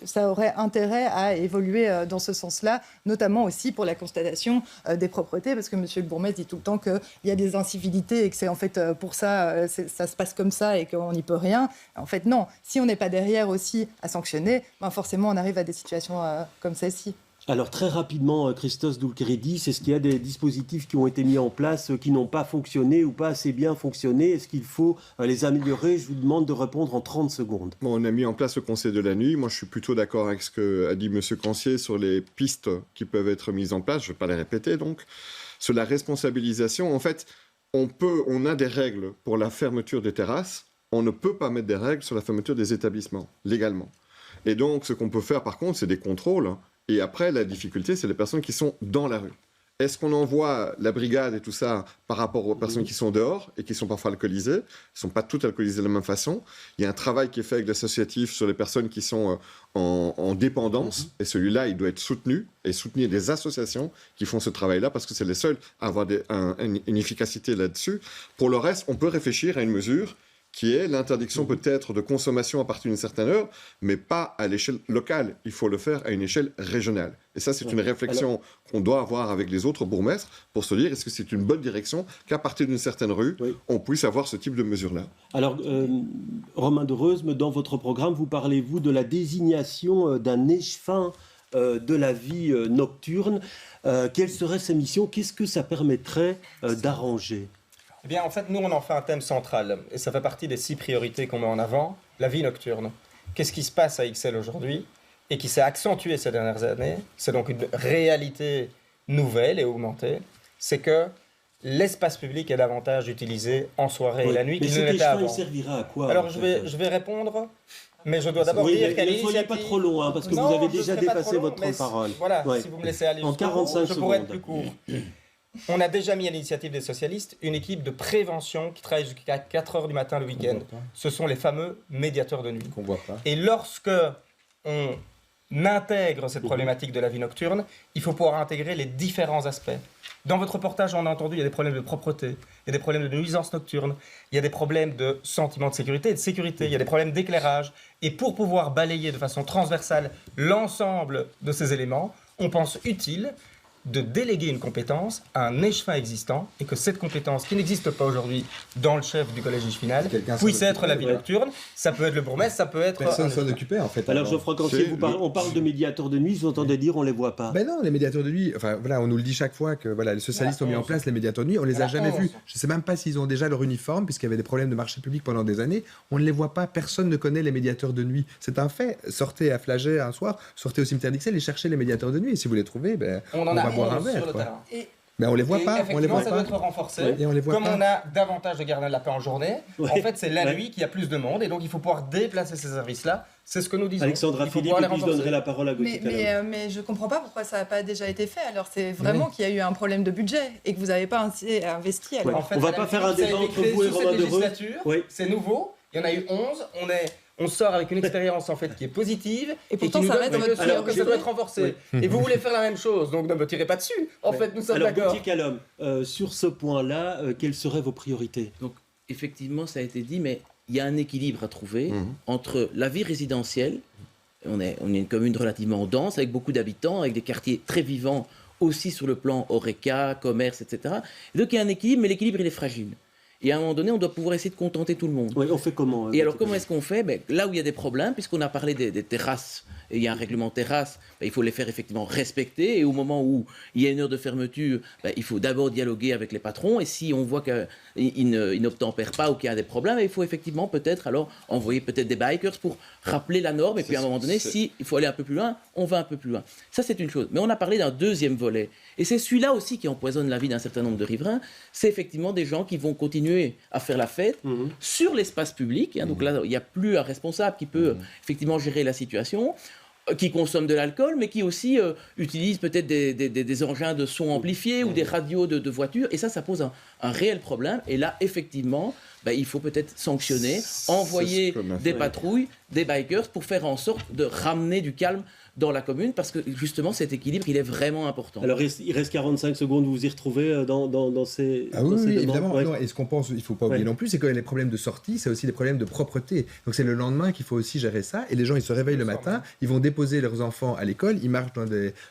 ça aurait intérêt à évoluer dans ce sens-là, notamment aussi pour la constatation des propretés, parce que Monsieur le bourgmestre dit tout le temps qu'il y a des incivilités et que c'est en fait pour ça, ça se passe comme ça et qu'on n'y peut rien. En fait, non. Si on n'est pas derrière aussi à sanctionner, forcément on arrive à des situations comme celle-ci.
Alors très rapidement, Christos Doulkeridis, est-ce qu'il y a des dispositifs qui ont été mis en place qui n'ont pas fonctionné ou pas assez bien fonctionné ? Est-ce qu'il faut les améliorer ? Je vous demande de répondre en 30 secondes.
Bon, on a mis en place le conseil de la nuit. Moi, je suis plutôt d'accord avec ce qu'a dit M. Cancier sur les pistes qui peuvent être mises en place. Je ne vais pas les répéter, donc. Sur la responsabilisation, en fait, on a des règles pour la fermeture des terrasses. On ne peut pas mettre des règles sur la fermeture des établissements, légalement. Et donc, ce qu'on peut faire, par contre, c'est des contrôles. Et après, la difficulté, c'est les personnes qui sont dans la rue. Est-ce qu'on envoie la brigade et tout ça par rapport aux personnes qui sont dehors et qui sont parfois alcoolisées ? Elles ne sont pas toutes alcoolisées de la même façon. Il y a un travail qui est fait avec l'associatif sur les personnes qui sont en dépendance. Et celui-là, il doit être soutenu et soutenir des associations qui font ce travail-là parce que c'est les seuls à avoir une efficacité là-dessus. Pour le reste, on peut réfléchir à une mesure qui est l'interdiction peut-être de consommation à partir d'une certaine heure, mais pas à l'échelle locale. Il faut le faire à une échelle régionale. Et ça, c'est une réflexion qu'on doit avoir avec les autres bourgmestres pour se dire, est-ce que c'est une bonne direction qu'à partir d'une certaine rue, on puisse avoir ce type de mesure-là ?
Alors, Romain de Reusme, dans votre programme, vous parlez-vous de la désignation d'un échevin de la vie nocturne. Quelles seraient ces missions ? Qu'est-ce que ça permettrait d'arranger ?
Eh bien, en fait, nous, on en fait un thème central. Et ça fait partie des 6 priorités qu'on met en avant. La vie nocturne. Qu'est-ce qui se passe à Ixelles aujourd'hui et qui s'est accentué ces dernières années ? C'est donc une réalité nouvelle et augmentée. C'est que l'espace public est davantage utilisé en soirée et la nuit qu'il ne l'était avant.
Mais cet échevin, il servira à quoi ?
Alors, je vais répondre, mais je dois d'abord dire qu'à l'initiative...
Ne soyez pas trop long, parce que vous avez déjà dépassé votre parole.
Voilà, si vous me laissez aller jusqu'au bout, je pourrais être plus court. On a déjà mis à l'initiative des socialistes une équipe de prévention qui travaille jusqu'à 4h du matin le week-end. Ce sont les fameux médiateurs de nuit.
Qu'on voit pas.
Et lorsque on intègre cette problématique de la vie nocturne, il faut pouvoir intégrer les différents aspects. Dans votre reportage, on a entendu, il y a des problèmes de propreté, il y a des problèmes de nuisance nocturne, il y a des problèmes de sentiment de sécurité et de sécurité, il y a des problèmes d'éclairage. Et pour pouvoir balayer de façon transversale l'ensemble de ces éléments, on pense utile de déléguer une compétence à un échevin existant et que cette compétence qui n'existe pas aujourd'hui dans le chef du collège final puisse être la vie nocturne. Ça peut être le bourgmestre, ça peut être...
Personne ne s'en occupait en fait.
Alors Geoffroy Cancier, on parle de médiateurs de nuit, vous entendez dire on ne les voit pas.
Ben non, les médiateurs de nuit, enfin voilà, on nous le dit chaque fois que voilà, les socialistes ont mis en place les médiateurs de nuit, on les a jamais vus. Je ne sais même pas s'ils ont déjà leur uniforme puisqu'il y avait des problèmes de marché public pendant des années. On ne les voit pas, personne ne connaît les médiateurs de nuit. C'est un fait. Sortez à Flagey un soir, sortez au cimetière d'Ixelles et cherchez les médiateurs de nuit. Et si vous les trouvez, on va boire un verre. Mais on les voit pas.
Effectivement, ça doit être renforcé.
Et on les voit
Comme
pas.
on a davantage de gardiens de la paix en journée, en fait, c'est la nuit qu'il y a plus de monde et donc il faut pouvoir déplacer ces services-là. C'est ce que nous disons.
Alexandra Philippe, et puis je donnerai la parole à Gauthier.
Mais je ne comprends pas pourquoi ça n'a pas déjà été fait. Alors c'est vraiment qu'il y a eu un problème de budget et que vous n'avez pas investi.
En fait, on ne va pas faire un débat entre vous et Romain de Reusme.
C'est nouveau. Il y en a eu 11. on sort avec une expérience en fait qui est positive
Et pourtant,
qui nous
ça
donne
reste votre
que ça
priorité.
doit être renforcé. Et vous voulez faire la même chose, donc ne me tirez pas dessus. En fait, nous sommes
Alors,
d'accord.
Gauthier Calom, sur ce point-là, quelles seraient vos priorités?
Donc, effectivement, ça a été dit, mais il y a un équilibre à trouver entre la vie résidentielle. On est une commune relativement dense, avec beaucoup d'habitants, avec des quartiers très vivants, aussi sur le plan horeca, commerce, etc. Et donc, il y a un équilibre, mais l'équilibre, il est fragile. Et à un moment donné, on doit pouvoir essayer de contenter tout le monde.
Oui, on fait comment?
Et alors, comment est-ce qu'on fait? Là où il y a des problèmes, puisqu'on a parlé des terrasses, et il y a un règlement terrasse, il faut les faire effectivement respecter. Et au moment où il y a une heure de fermeture, il faut d'abord dialoguer avec les patrons. Et si on voit qu'ils n'obtempèrent pas ou qu'il y a des problèmes, il faut effectivement peut-être alors envoyer peut-être des bikers pour rappeler la norme. Et puis à un moment donné, s'il faut aller un peu plus loin, on va un peu plus loin. Ça, c'est une chose. Mais on a parlé d'un deuxième volet. Et c'est celui-là aussi qui empoisonne la vie d'un certain nombre de riverains. C'est effectivement des gens qui vont continuer à faire la fête sur l'espace public. Donc là, il n'y a plus un responsable qui peut effectivement gérer la situation, qui consomme de l'alcool, mais qui aussi utilise peut-être des engins de son amplifiés ou des radios de voitures. Et ça pose un réel problème. Et là, effectivement, il faut peut-être sanctionner, envoyer des patrouilles, des bikers, pour faire en sorte de ramener du calme dans la commune, parce que justement cet équilibre il est vraiment important.
Alors il reste 45 secondes, vous vous y retrouvez dans ces
oui,
demandes?
évidemment.
Ouais.
Non, et ce qu'on pense, il ne faut pas oublier non plus, c'est que les problèmes de sortie, c'est aussi des problèmes de propreté. Donc c'est le lendemain qu'il faut aussi gérer ça. Et les gens, ils se réveillent le matin, ils vont déposer leurs enfants à l'école, ils marchent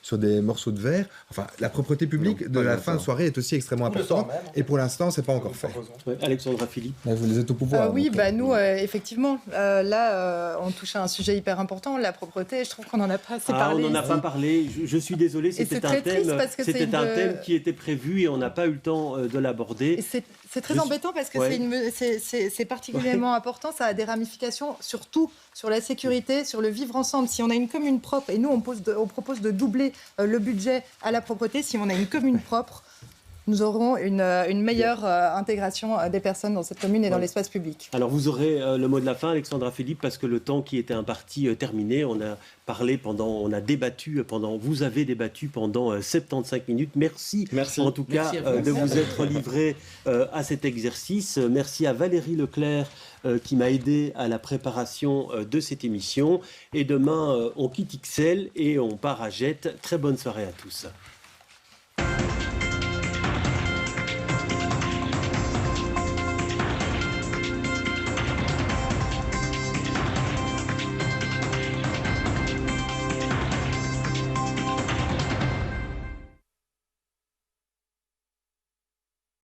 sur des morceaux de verre. Enfin, la propreté publique de la fin de soirée est aussi extrêmement importante. Et pour l'instant, c'est pas encore fait.
Ouais. Alexandra Philippe.
Vous êtes au pouvoir.
Oui, nous, effectivement, là, on touche à un sujet hyper important, la propreté. Je trouve qu'on n'en a pas assez parlé.
On n'en a pas parlé. Je suis désolé,
c'est
c'était un
très triste
thème.
parce que
C'était un thème qui était prévu et on n'a pas eu le temps de l'aborder.
Et c'est très embêtant parce que c'est particulièrement important. Ça a des ramifications surtout sur la sécurité, sur le vivre ensemble. Si on a une commune propre, et nous on propose de doubler le budget à la propreté, si on a une commune propre, nous aurons une meilleure intégration des personnes dans cette commune et dans l'espace public.
Alors vous aurez le mot de la fin, Alexandra Philippe, parce que le temps qui était imparti terminé. On a débattu vous avez débattu pendant 75 minutes. Merci. En tout cas de vous être livré à cet exercice. Merci à Valérie Leclerc qui m'a aidé à la préparation de cette émission. Et demain, on quitte XL et on part à Jette. Très bonne soirée à tous.